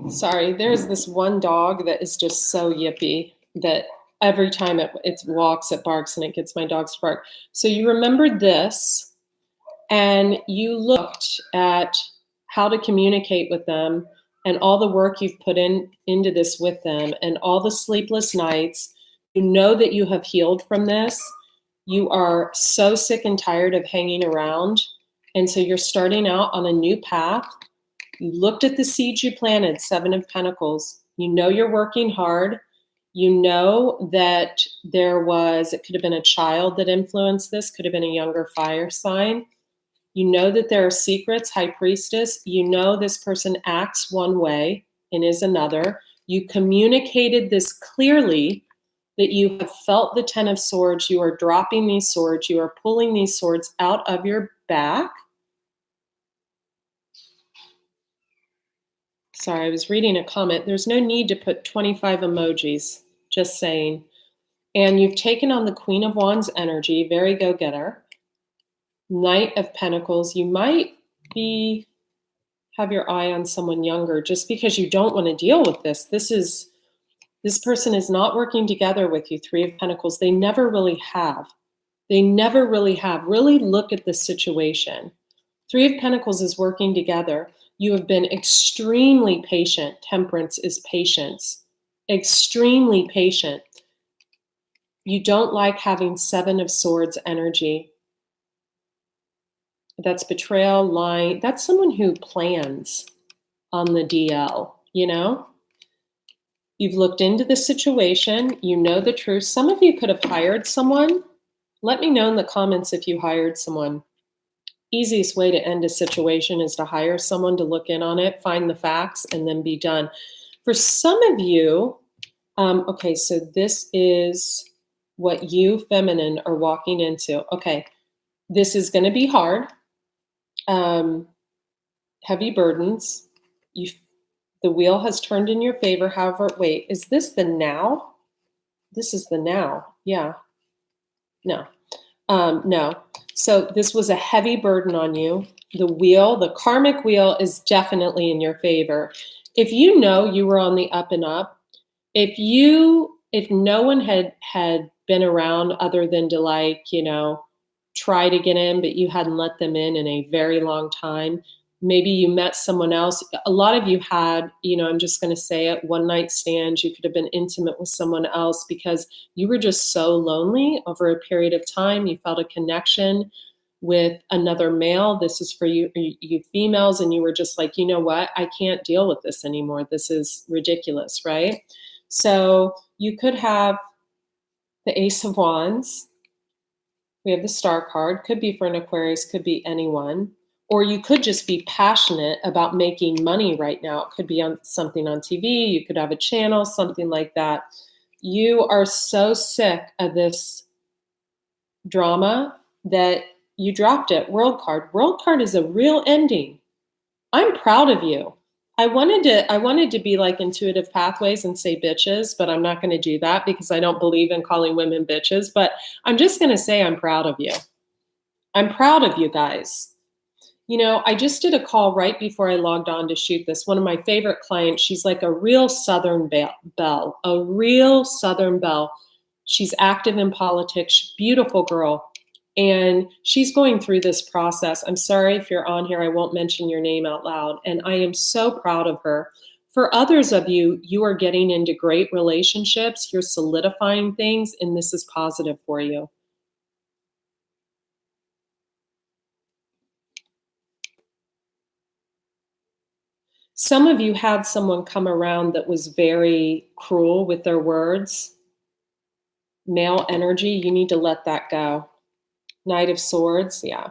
Speaker 1: Sorry, there's this one dog that is just so yippy that every time it walks, it barks, and it gets my dogs to bark. So you remembered this, and you looked at how to communicate with them and all the work you've put into this with them and all the sleepless nights. You know that you have healed from this. You are so sick and tired of hanging around. And so you're starting out on a new path. You looked at the seeds you planted, 7 of Pentacles. You know you're working hard. You know that it could have been a child that influenced this, could have been a younger fire sign. You know that there are secrets, High Priestess. You know this person acts one way and is another. You communicated this clearly, that you have felt the 10 of Swords. You are dropping these swords. You are pulling these swords out of your back. Sorry, I was reading a comment. There's no need to put 25 emojis, just saying. And you've taken on the Queen of Wands energy, very go-getter. Knight of Pentacles. You might have your eye on someone younger just because you don't want to deal with this. This person is not working together with you, 3 of Pentacles. They never really have. Really look at the situation. 3 of Pentacles is working together. You have been extremely patient. Temperance is patience. Extremely patient. You don't like having 7 of Swords energy. That's betrayal, lying. That's someone who plans on the DL, you know? You've looked into the situation. You know the truth. Some of you could have hired someone. Let me know in the comments if you hired someone. easiest way to end a situation is to hire someone to look in on it, find the facts, and then be done. For some of you, okay, so this is what you feminine are walking into. Okay, this is going to be hard. Heavy burdens. The wheel has turned in your favor. However, wait, is this the now? This is the now. Yeah. No. No. So this was a heavy burden on you. The wheel, the karmic wheel is definitely in your favor. If you know you were on the up and up, if no one had been around other than to, like, try to get in, but you hadn't let them in a very long time, maybe you met someone else. A lot of you had, I'm just going to say it, one night stands. You could have been intimate with someone else because you were just so lonely over a period of time. You felt a connection with another male. This is for you females, and you were just like, you know what? I can't deal with this anymore. This is ridiculous, right? So you could have the Ace of Wands. We have the Star card. Could be for an Aquarius, could be anyone. Or you could just be passionate about making money right now. It could be on something on TV. You could have a channel, something like that. You are so sick of this drama that you dropped it. World card. World card is a real ending. I'm proud of you. I wanted to be like Intuitive Pathways and say bitches, but I'm not going to do that because I don't believe in calling women bitches. But I'm just going to say I'm proud of you. I'm proud of you guys. I just did a call right before I logged on to shoot this. One of my favorite clients, she's like a real Southern belle, a real Southern belle. She's active in politics, beautiful girl. And she's going through this process. I'm sorry if you're on here, I won't mention your name out loud. And I am so proud of her. For others of you, you are getting into great relationships, you're solidifying things, and this is positive for you. Some of you had someone come around that was very cruel with their words. Male energy, you need to let that go. Knight of Swords, yeah.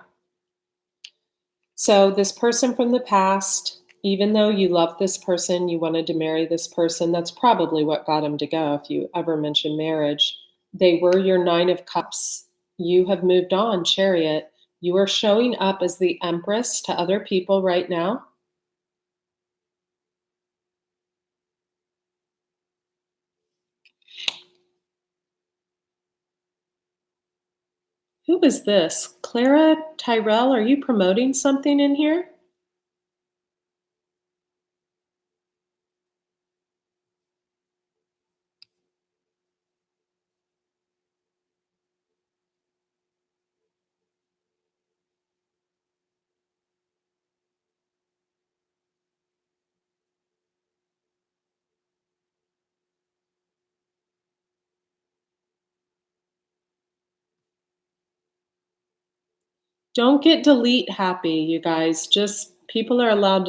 Speaker 1: So this person from the past, even though you loved this person, you wanted to marry this person, that's probably what got him to go if you ever mention marriage. They were your Nine of Cups. You have moved on, Chariot. You are showing up as the Empress to other people right now. Who is this? Clara Tyrell, are you promoting something in here? Don't get delete happy, you guys. Just people are allowed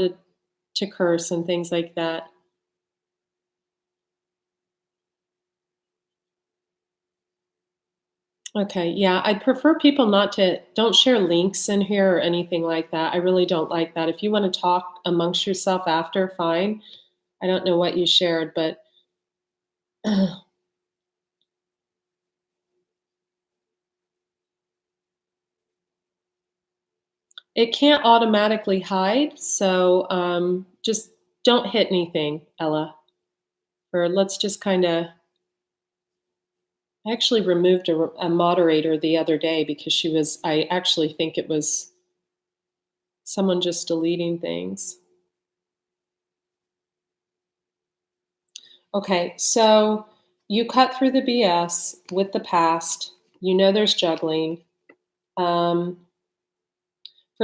Speaker 1: to curse and things like that. Okay, yeah, I'd prefer people don't share links in here or anything like that. I really don't like that. If you want to talk amongst yourself after, fine. I don't know what you shared, but it can't automatically hide. So just don't hit anything, Ella. Or let's just kind of. I actually removed a moderator the other day because I actually think it was someone just deleting things. Okay, so you cut through the BS with the past. You know there's juggling. For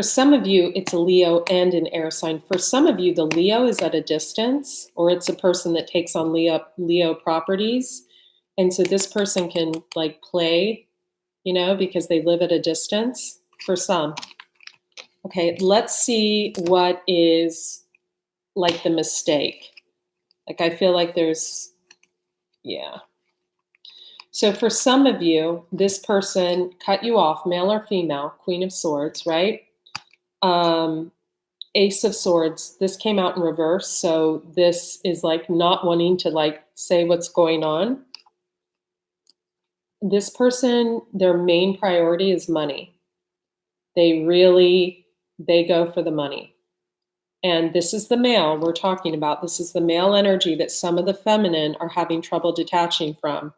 Speaker 1: some of you, it's a Leo and an air sign. For some of you, the Leo is at a distance, or it's a person that takes on Leo properties. And so this person can like play, because they live at a distance for some. Okay, let's see what is like the mistake. Like I feel like yeah. So for some of you, this person cut you off, male or female, Queen of Swords, right? Ace of Swords. This came out in reverse. So this is like not wanting to like say what's going on. This person, their main priority is money. They go for the money. And this is the male we're talking about. This is the male energy that some of the feminine are having trouble detaching from.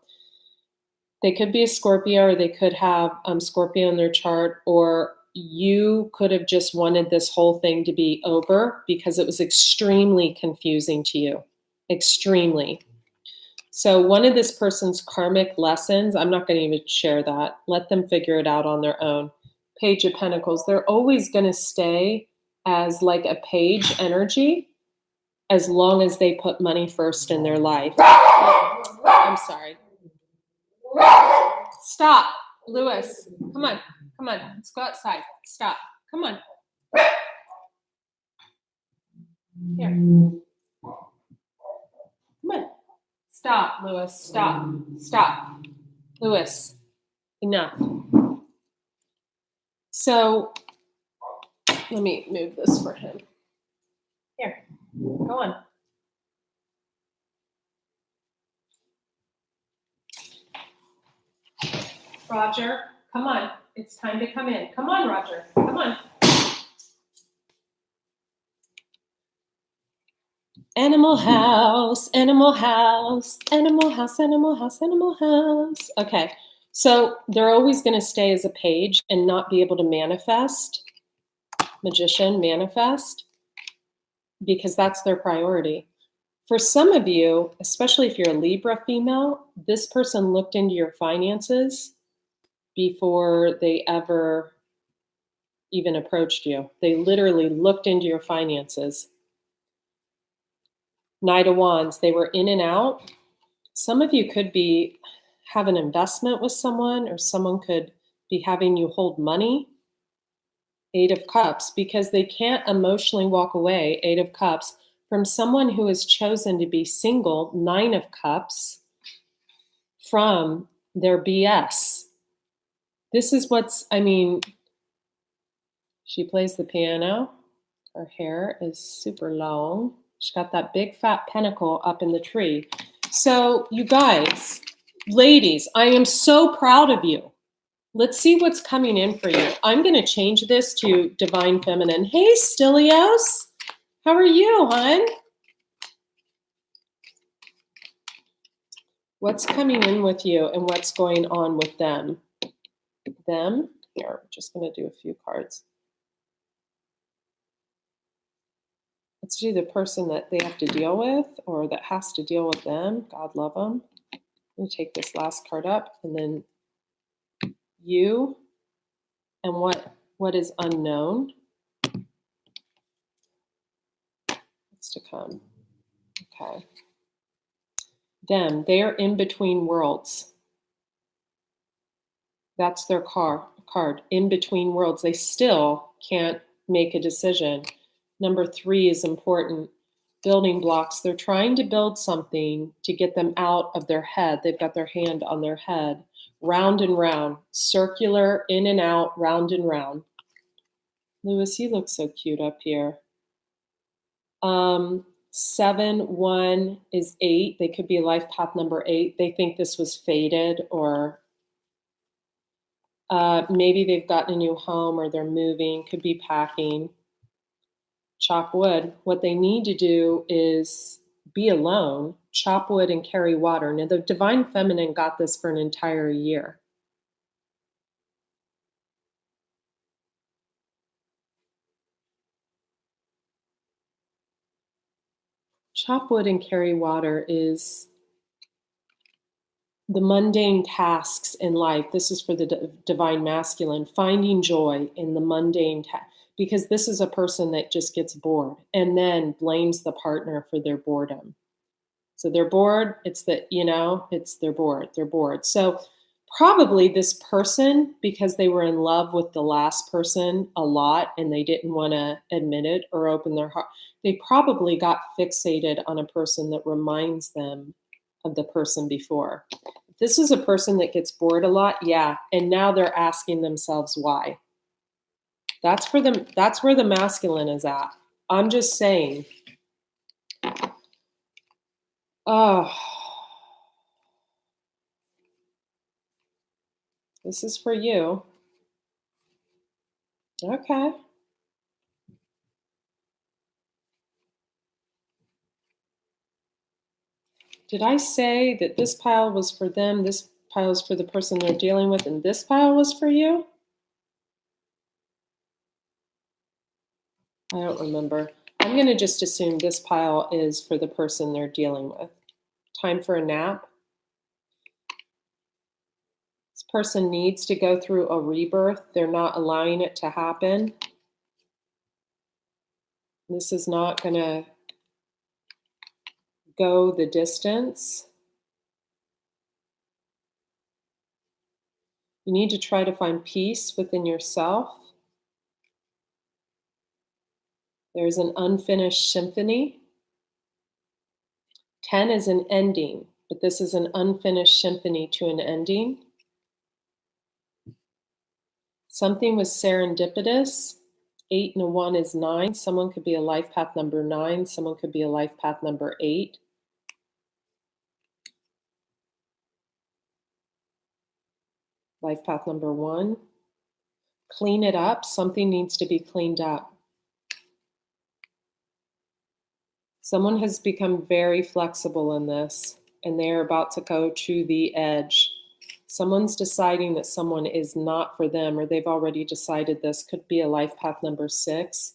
Speaker 1: They could be a Scorpio, or they could have Scorpio in their chart, or you could have just wanted this whole thing to be over because it was extremely confusing to you. Extremely. So one of this person's karmic lessons, I'm not going to even share that. Let them figure it out on their own. Page of Pentacles. They're always going to stay as like a page energy as long as they put money first in their life. I'm sorry. Stop, Lewis. Come on. Come on. Let's go outside. Stop. Come on. Here. Come on. Stop, Lewis. Stop. Stop. Lewis. Enough. So let me move this for him. Here. Go on. Roger, come on. It's time to come in. Come on, Roger. Come on. Animal house, animal house, animal house, animal house, animal house. Okay, so they're always going to stay as a page and not be able to manifest, magician, manifest, because that's their priority. For some of you, especially if you're a Libra female, this person looked into your finances before they ever even approached you. They literally looked into your finances. Knight of Wands, they were in and out. Some of you could have an investment with someone, or someone could be having you hold money. Eight of Cups, because they can't emotionally walk away, Eight of Cups, from someone who has chosen to be single, Nine of Cups, from their BS. This is she plays the piano. Her hair is super long. She's got that big fat pentacle up in the tree. So you guys, ladies, I am so proud of you. Let's see what's coming in for you. I'm going to change this to Divine Feminine. Hey, Stilios. How are you, hon? What's coming in with you and what's going on with them? Them? Here, I'm just going to do a few cards. Let's do the person that they have to deal with, or that has to deal with them. God love them. I'm going to take this last card up, and then you and what is unknown. What's to come? Okay. Them, they are in between worlds. That's their card, in between worlds. They still can't make a decision. Number 3 is important. Building blocks. They're trying to build something to get them out of their head. They've got their hand on their head. Round and round. Circular, in and out, round and round. Lewis, you look so cute up here. 7, 1 is 8. They could be life path number 8. They think this was fated, or maybe they've gotten a new home, or they're moving, could be packing. Chop wood. What they need to do is be alone, chop wood, and carry water. Now, the Divine Feminine got this for an entire year. Chop wood and carry water is the mundane tasks in life. This is for the Divine Masculine, finding joy in the mundane tasks. Because this is a person that just gets bored and then blames the partner for their boredom. So they're bored. They're bored. They're bored. So probably this person, because they were in love with the last person a lot and they didn't want to admit it or open their heart, they probably got fixated on a person that reminds them of the person before. If this is a person that gets bored a lot, yeah. And now they're asking themselves why. That's for them. That's where the masculine is at. I'm just saying. Oh, this is for you. Okay. Did I say that this pile was for them, this pile is for the person they're dealing with, and this pile was for you? I don't remember. I'm going to just assume this pile is for the person they're dealing with. Time for a nap. This person needs to go through a rebirth. They're not allowing it to happen. This is not going to go the distance. You need to try to find peace within yourself. There's an unfinished symphony. 10 is an ending, but this is an unfinished symphony to an ending. Something was serendipitous. 8 and a 1 is 9. Someone could be a life path number 9. Someone could be a life path number 8. Life path number 1. Clean it up. Something needs to be cleaned up. Someone has become very flexible in this, and they are about to go to the edge. Someone's deciding that someone is not for them, or they've already decided this. Could be a life path number 6,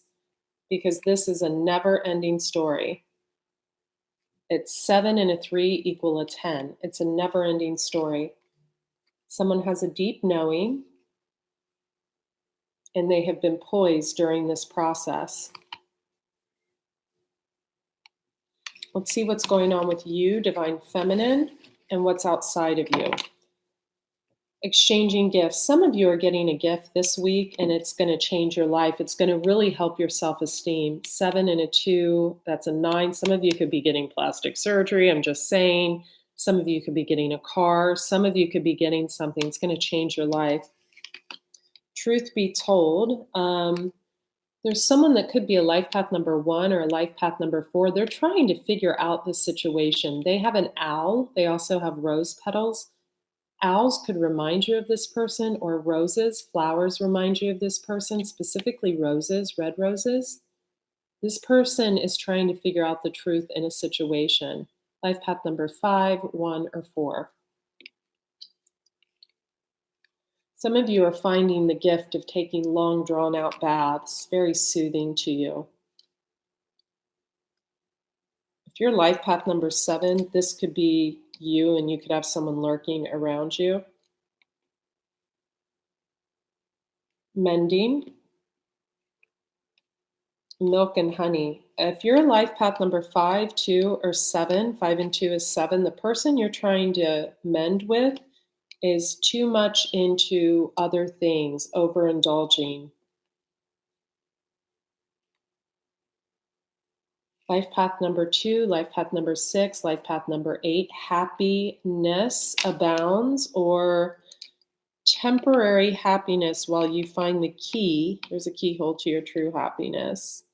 Speaker 1: because this is a never-ending story. It's 7 and a 3 equal a 10. It's a never-ending story. Someone has a deep knowing, and they have been poised during this process. Let's see what's going on with you, Divine Feminine, and what's outside of you. Exchanging gifts. Some of you are getting a gift this week, and it's going to change your life. It's going to really help your self-esteem. 7 and a 2, that's a 9. Some of you could be getting plastic surgery. I'm just saying. Some of you could be getting a car. Some of you could be getting something. It's going to change your life. Truth be told, there's someone that could be a life path number 1 or a life path number 4. They're trying to figure out this situation. They have an owl. They also have rose petals. Owls could remind you of this person, or roses, flowers remind you of this person, specifically roses, red roses. This person is trying to figure out the truth in a situation. Life path number 5, 1, or 4. Some of you are finding the gift of taking long, drawn-out baths, very soothing to you. If you're life path number 7, this could be you, and you could have someone lurking around you. Mending. Milk and honey. If you're life path number 5, 2, or 7, 5 and 2 is 7, the person you're trying to mend with is too much into other things, overindulging. Life path number 2, life path number 6, life path number 8, happiness abounds, or temporary happiness while you find the key. There's a keyhole to your true happiness.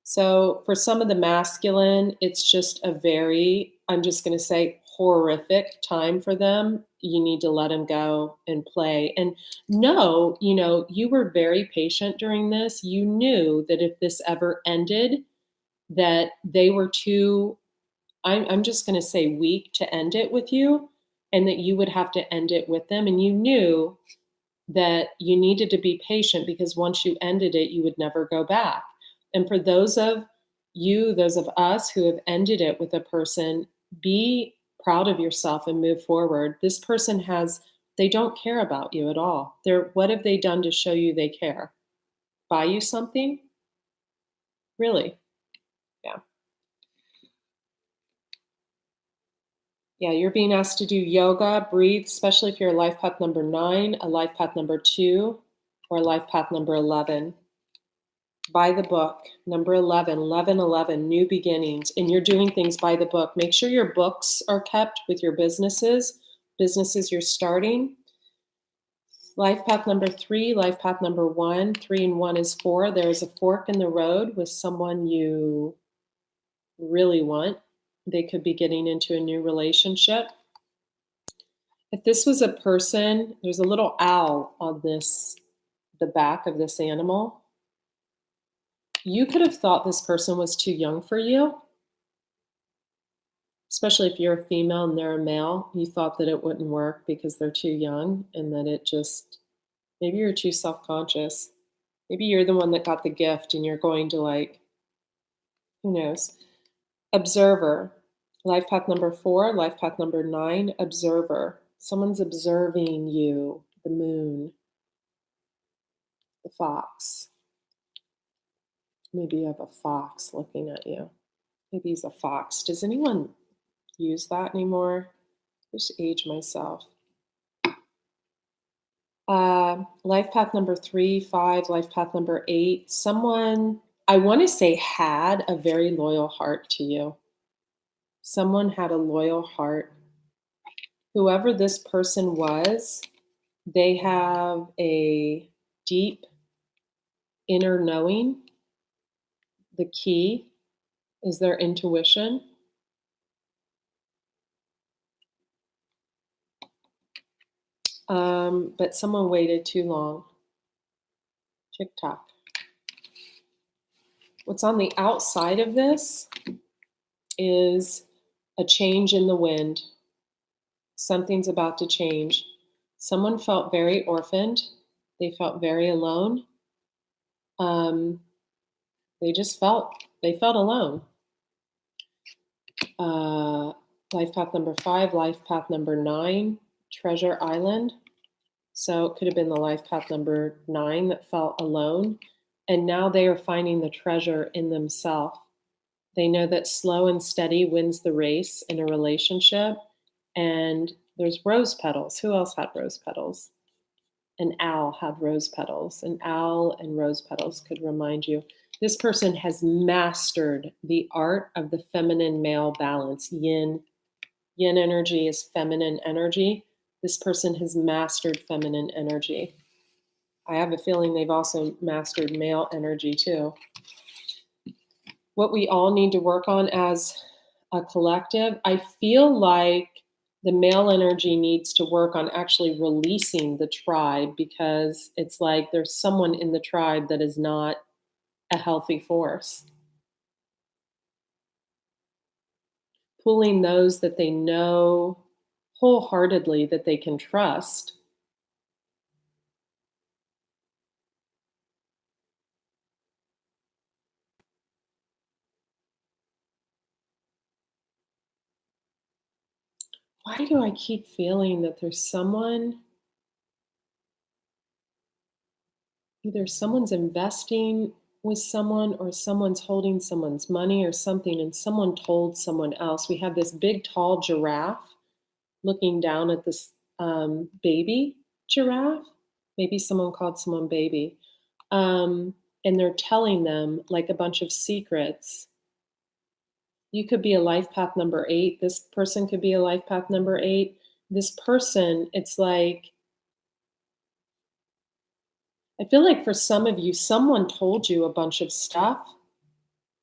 Speaker 1: So for some of the masculine, it's just a very, I'm just going to say, horrific time for them. You need to let them go and play. And no, you were very patient during this. You knew that if this ever ended, that they were too, I'm just going to say, weak to end it with you, and that you would have to end it with them. And you knew that you needed to be patient, because once you ended it, you would never go back. And for those of you, those of us who have ended it with a person, be proud of yourself and move forward. This person they don't care about you at all. What have they done to show you they care? Buy you something? Really? Yeah. Yeah, you're being asked to do yoga, breathe, especially if you're a life path number 9, a life path number 2, or a life path number 11. Buy the book, number 11, 11, 11, new beginnings, and you're doing things by the book. Make sure your books are kept with your businesses you're starting. Life path number 3, life path number 1. 3 and 1 is 4. There's a fork in the road with someone you really want. They could be getting into a new relationship. If this was a person, there's a little owl on the back of this animal. You could have thought this person was too young for you, especially if you're a female and they're a male. You thought that it wouldn't work because they're too young and that it just, maybe you're too self-conscious. Maybe you're the one that got the gift and you're going to like, who knows? Observer. Life path number 4, life path number 9, observer. Someone's observing you, the moon, the fox. Maybe you have a fox looking at you. Maybe he's a fox. Does anyone use that anymore? Just age myself. Life path number 3, 5, life path number 8. Someone, I want to say, had a very loyal heart to you. Someone had a loyal heart. Whoever this person was, they have a deep inner knowing. The key is their intuition. But someone waited too long. Tick-tock. What's on the outside of this is a change in the wind. Something's about to change. Someone felt very orphaned. They felt very alone. They felt alone. Life path number 5, life path number 9, Treasure Island. So it could have been the life path number 9 that felt alone. And now they are finding the treasure in themselves. They know that slow and steady wins the race in a relationship. And there's rose petals. Who else had rose petals? An owl had rose petals. An owl and rose petals could remind you. This person has mastered the art of the feminine male balance. Yin. Yin energy is feminine energy. This person has mastered feminine energy. I have a feeling they've also mastered male energy too. What we all need to work on as a collective, I feel like the male energy needs to work on actually releasing the tribe, because it's like there's someone in the tribe that is not a healthy force. Pulling those that they know wholeheartedly that they can trust. Why do I keep feeling that there's someone, either someone's investing with someone or someone's holding someone's money or something, and someone told someone else? We have this big, tall giraffe looking down at this baby giraffe. Maybe someone called someone baby. And they're telling them like a bunch of secrets. You could be a life path number 8. This person could be a life path number 8. This person, it's like, I feel like for some of you, someone told you a bunch of stuff,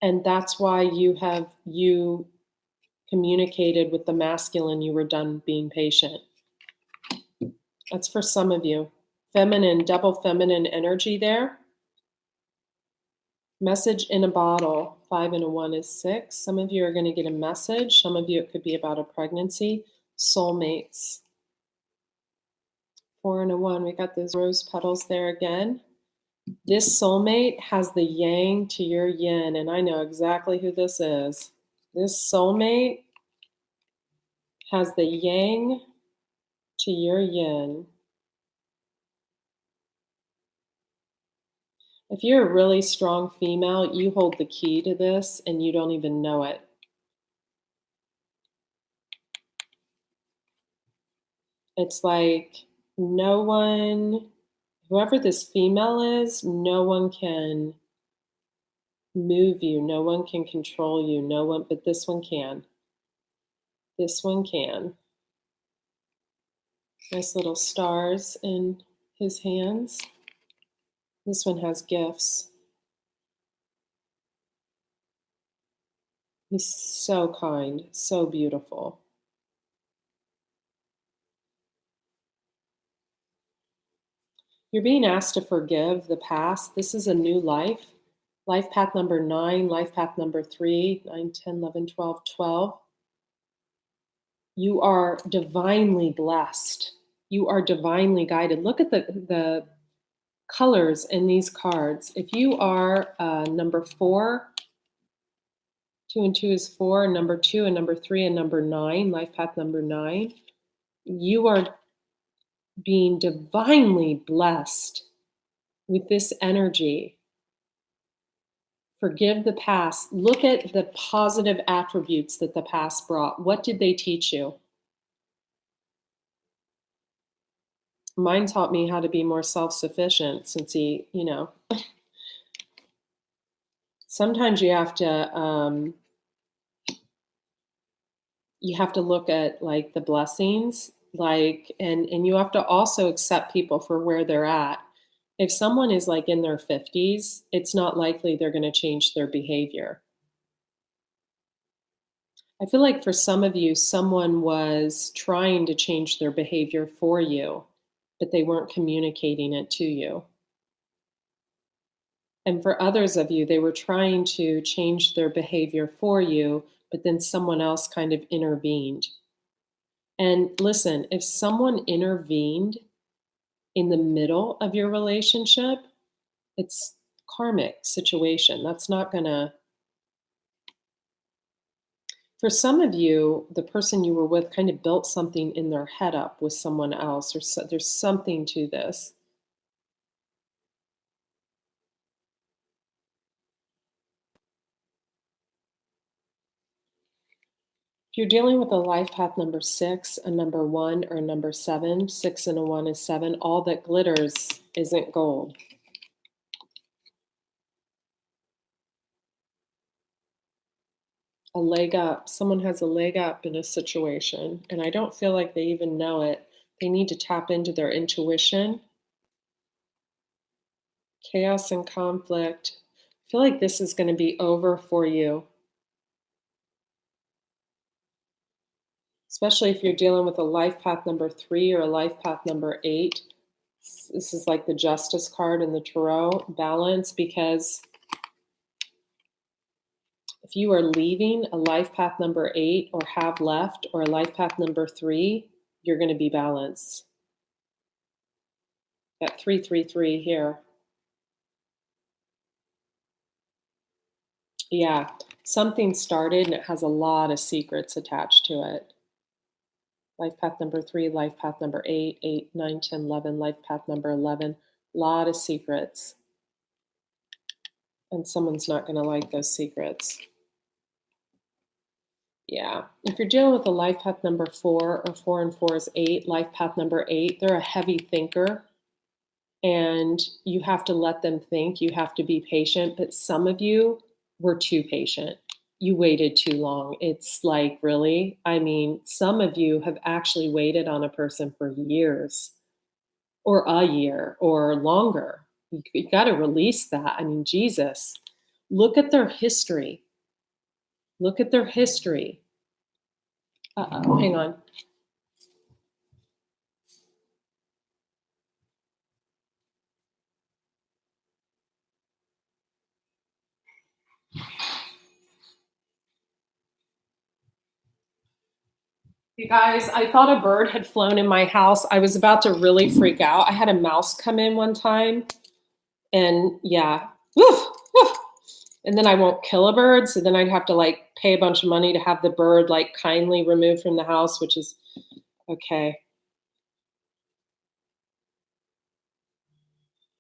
Speaker 1: and that's why you communicated with the masculine. You were done being patient. That's for some of you. Feminine, double feminine energy there. Message in a bottle. 5 and a 1 is 6. Some of you are going to get a message. Some of you, it could be about a pregnancy. Soulmates. 4 and a 1. We got those rose petals there again. This soulmate has the yang to your yin, and I know exactly who this is. This soulmate has the yang to your yin. If you're a really strong female, you hold the key to this and you don't even know it. It's like no one, whoever this female is, no one can move you. No one can control you. No one, but this one can. This one can. Nice little stars in his hands. This one has gifts. He's so kind, so beautiful. You're being asked to forgive the past. This is a new life. Life path number 9, life path number 3, 9, 10, 11, 12, 12. You are divinely blessed. You are divinely guided. Look at the colors in these cards. If you are number 4, 2 and 2 is 4, number 2 and number 3 and number 9, life path number 9, you are being divinely blessed with this energy. Forgive the past. Look at the positive attributes that the past brought. What did they teach you? Mine taught me how to be more self-sufficient since sometimes you have to look at like the blessings, like, and you have to also accept people for where they're at. If someone is like in their 50s, it's not likely they're going to change their behavior. I feel like for some of you, someone was trying to change their behavior for you, but they weren't communicating it to you. And for others of you, they were trying to change their behavior for you, but then someone else kind of intervened. And listen, if someone intervened in the middle of your relationship, it's karmic situation. That's not gonna, for some of you, the person you were with kind of built something in their head up with someone else, or there's something to this. If you're dealing with a life path number 6, a number 1, or a number 7, 6 and a 1 is 7, all that glitters isn't gold. A leg up. Someone has a leg up in a situation, and I don't feel like they even know it. They need to tap into their intuition. Chaos and conflict. I feel like this is going to be over for you. Especially if you're dealing with a life path number 3 or a life path number 8. This is like the Justice card in the Tarot. Balance, because if you are leaving a life path number 8 or have left, or a life path number 3, you're going to be balanced. Got 333 here. Yeah, something started and it has a lot of secrets attached to it. Life path number 3, life path number 8, 8, 9, 10, 11, life path number 11. A lot of secrets. And someone's not going to like those secrets. Yeah. If you're dealing with a life path number 4, or 4 and 4 is 8, life path number 8, they're a heavy thinker. And you have to let them think. You have to be patient. But some of you were too patient. You waited too long. It's like, really? I mean, some of you have actually waited on a person for years, or a year, or longer. You got to release that. I mean, Jesus, look at their history. Look at their history. Hang on. You guys, I thought a bird had flown in my house. I was about to really freak out. I had a mouse come in one time, and yeah, woof, woof. And then I won't kill a bird, so then I'd have to like pay a bunch of money to have the bird like kindly removed from the house, which is okay.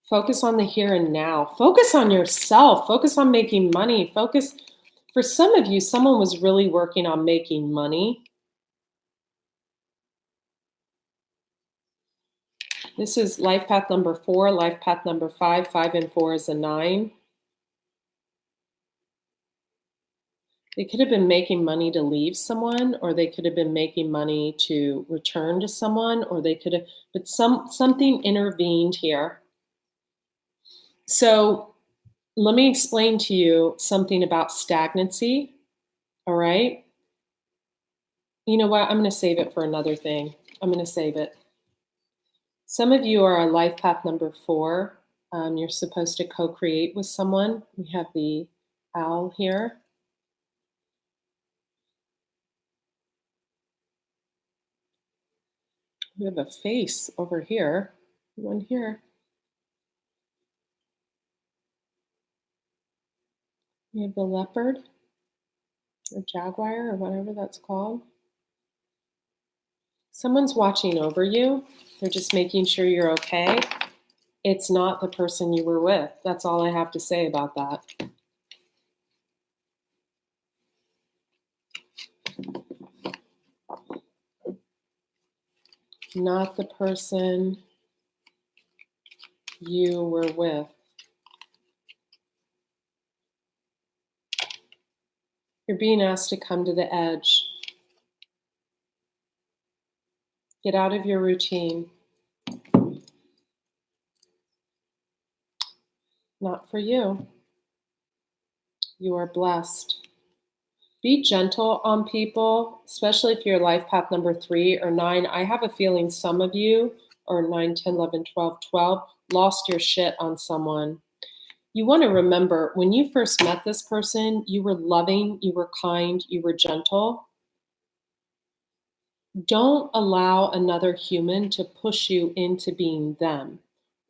Speaker 1: Focus on the here and now. Focus on yourself. Focus on making money. Focus. For some of you, someone was really working on making money. This is life path number 4, life path number 5. 5 and 4 is a 9. They could have been making money to leave someone, or they could have been making money to return to someone, or they could have, but something intervened here. So let me explain to you something about stagnancy. All right. You know what? I'm going to save it for another thing. I'm going to save it. Some of you are on life path number 4. You're supposed to co-create with someone. We have the owl here. We have a face over here. One here. We have the leopard or jaguar or whatever that's called. Someone's watching over you. They're just making sure you're okay. It's not the person you were with. That's all I have to say about that. Not the person you were with. You're being asked to come to the edge. Get out of your routine. Not for you. You are blessed. Be gentle on people, especially if you're life path number 3 or 9. I have a feeling some of you, or 9, 10, 11, 12, 12, lost your shit on someone. You want to remember when you first met this person, you were loving, you were kind, you were gentle. Don't allow another human to push you into being them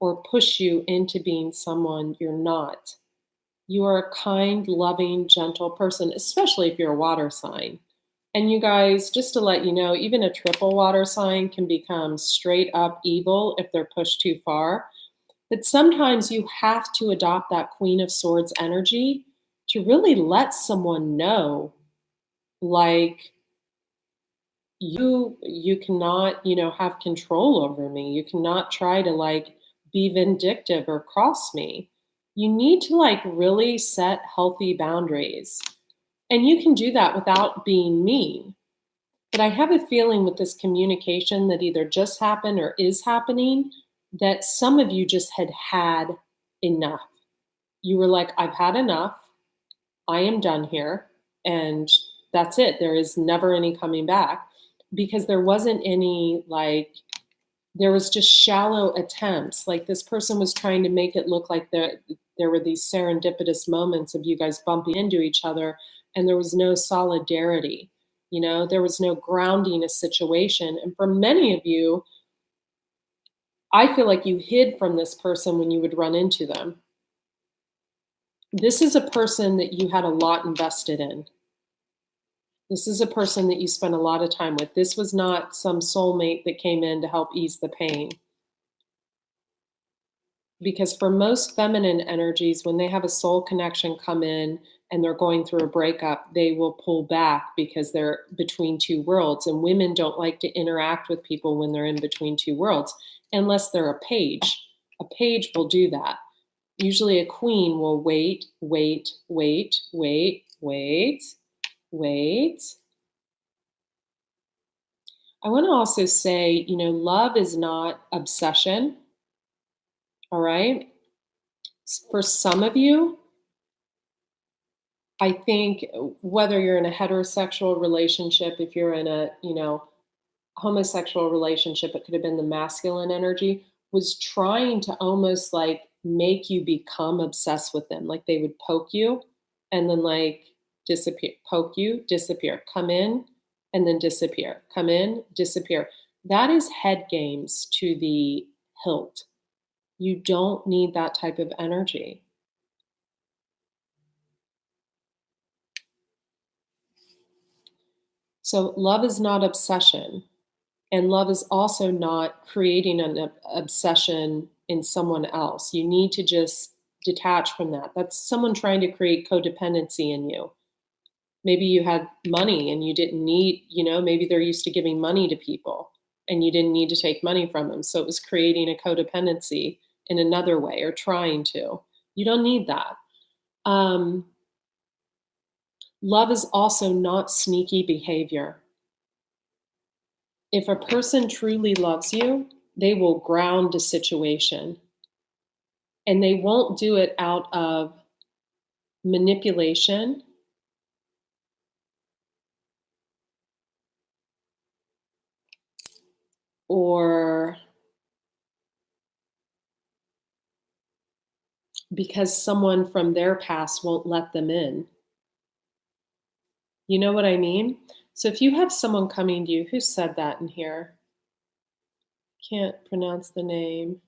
Speaker 1: or push you into being someone you're not. You are a kind, loving, gentle person, especially if you're a water sign. And you guys, just to let you know, even a triple water sign can become straight up evil if they're pushed too far. But sometimes you have to adopt that Queen of Swords energy to really let someone know, like, you cannot, have control over me. You cannot try to like be vindictive or cross me. You need to like really set healthy boundaries. And you can do that without being mean. But I have a feeling with this communication that either just happened or is happening that some of you just had enough. You were like, I've had enough. I am done here. And that's it. There is never any coming back because there wasn't any like, there was just shallow attempts. Like this person was trying to make it look like there were these serendipitous moments of you guys bumping into each other and there was no solidarity. There was no grounding a situation. And for many of you, I feel like you hid from this person when you would run into them. This is a person that you had a lot invested in. This is a person that you spent a lot of time with. This was not some soulmate that came in to help ease the pain. Because for most feminine energies, when they have a soul connection come in and they're going through a breakup, they will pull back because they're between two worlds. And women don't like to interact with people when they're in between two worlds, unless they're a page. A page will do that. Usually a queen will wait. I want to also say, love is not obsession. All right. For some of you, I think whether you're in a heterosexual relationship, if you're in a, homosexual relationship, it could have been the masculine energy, was trying to almost like make you become obsessed with them. Like they would poke you and then like disappear, poke you, disappear, come in and then disappear, come in, disappear. That is head games to the hilt. You don't need that type of energy. So love is not obsession. And love is also not creating an obsession in someone else. You need to just detach from that. That's someone trying to create codependency in you. Maybe you had money and you didn't need, maybe they're used to giving money to people and you didn't need to take money from them. So it was creating a codependency in another way or trying to. You don't need that. Love is also not sneaky behavior. If a person truly loves you, they will ground a situation, and they won't do it out of manipulation or because someone from their past won't let them in. You know what I mean? So if you have someone coming to you, who said that in here? Can't pronounce the name.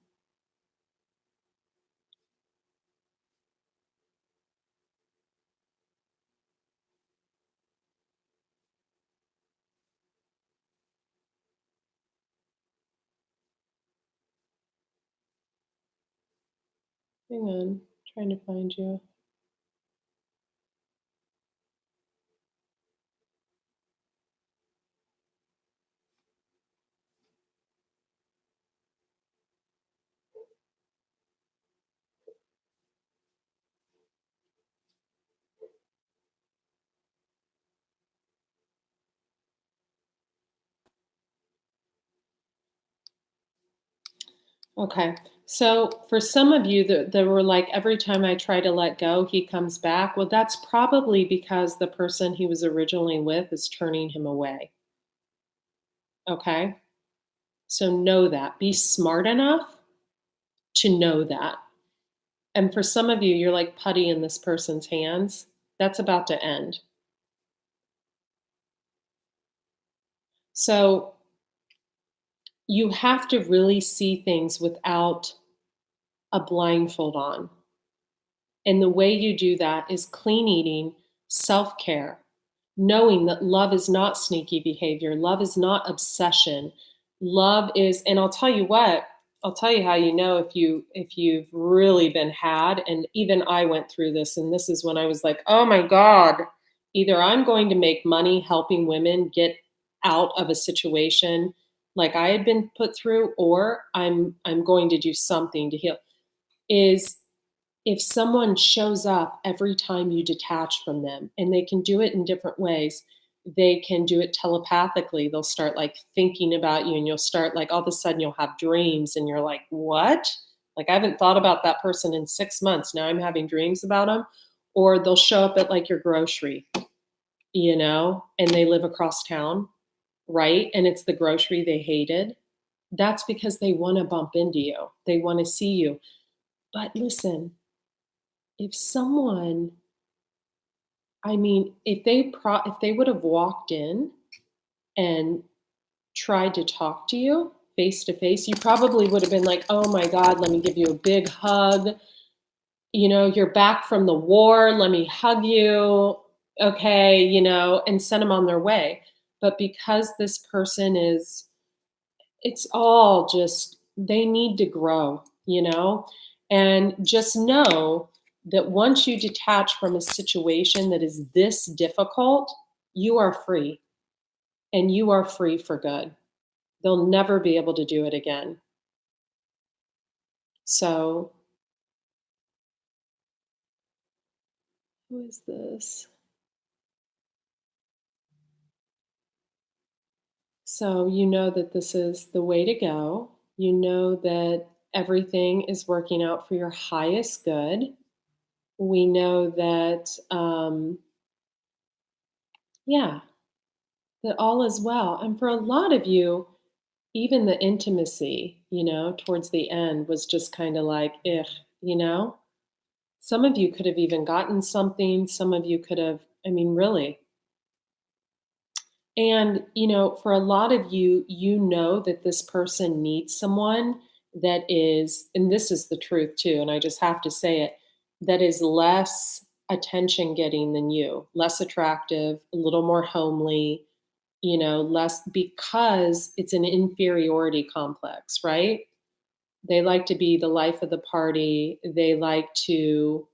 Speaker 1: Hang on, trying to find you. Okay. So for some of you that were like, every time I try to let go, he comes back. Well, that's probably because the person he was originally with is turning him away. Okay. So know that. Be smart enough to know that. And for some of you, you're like putty in this person's hands. That's about to end. So you have to really see things without a blindfold on. And the way you do that is clean eating, self care, knowing that love is not sneaky behavior, love is not obsession. Love is, and I'll tell you what, I'll tell you how you know if you've really been had, and even I went through this, and this is when I was like, oh my God, either I'm going to make money helping women get out of a situation like I had been put through, or I'm going to do something to heal. Is if someone shows up every time you detach from them, and they can do it in different ways. They can do it telepathically. They'll start like thinking about you, and you'll start like all of a sudden you'll have dreams, and you're like, what? Like, I haven't thought about that person in 6 months. Now I'm having dreams about them. Or they'll show up at like your grocery, and they live across town, right? And it's the grocery they hated. That's because they want to bump into you, they want to see you. But listen, if someone, I mean, if they would have walked in and tried to talk to you face to face, you probably would have been like, "Oh my God, let me give you a big hug. You're back from the war. Let me hug you." Okay, and send them on their way. But because this person is, it's all just, they need to grow. And just know that once you detach from a situation that is this difficult, you are free, and you are free for good. They'll never be able to do it again. So, who is this? So, you know that this is the way to go. You know that everything is working out for your highest good. We know that, yeah, that all is well. And for a lot of you, even the intimacy, towards the end was just kind of like, you know? Some of you could have even gotten something. Some of you could have, I mean, really. And, for a lot of you, you know that this person needs someone that is, and this is the truth too, and I just have to say it, that is less attention getting than you, less attractive, a little more homely, less, because it's an inferiority complex, right? They like to be the life of the party. They like to,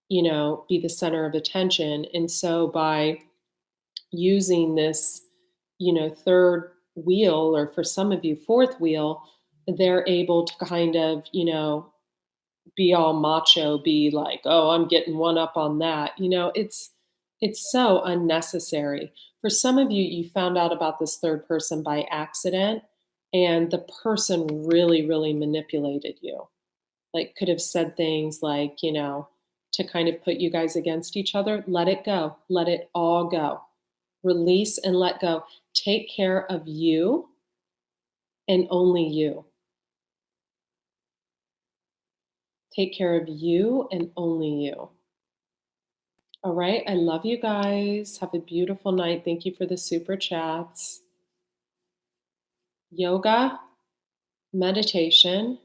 Speaker 1: be the center of attention. And so by using this, third wheel, or for some of you, fourth wheel, they're able to kind of, be all macho, be like, oh, I'm getting one up on that. It's It's so unnecessary. For some of you, you found out about this third person by accident, and the person really, really manipulated you. Like, could have said things like, to kind of put you guys against each other. Let it go. Let it all go. Release and let go. Take care of you and only you. Take care of you and only you. All right. I love you guys. Have a beautiful night. Thank you for the super chats. Yoga, meditation,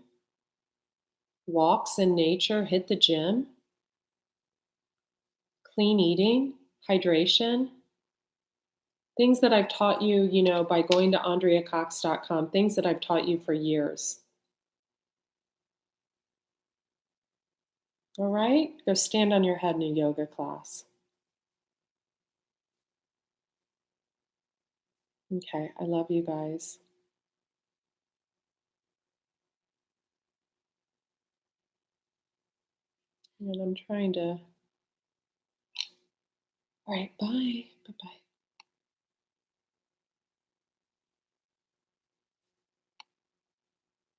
Speaker 1: walks in nature, hit the gym, clean eating, hydration, things that I've taught you, by going to andreacox.com, things that I've taught you for years. All right? Go stand on your head in a yoga class. Okay, I love you guys. And I'm trying to. All right, bye. Bye-bye.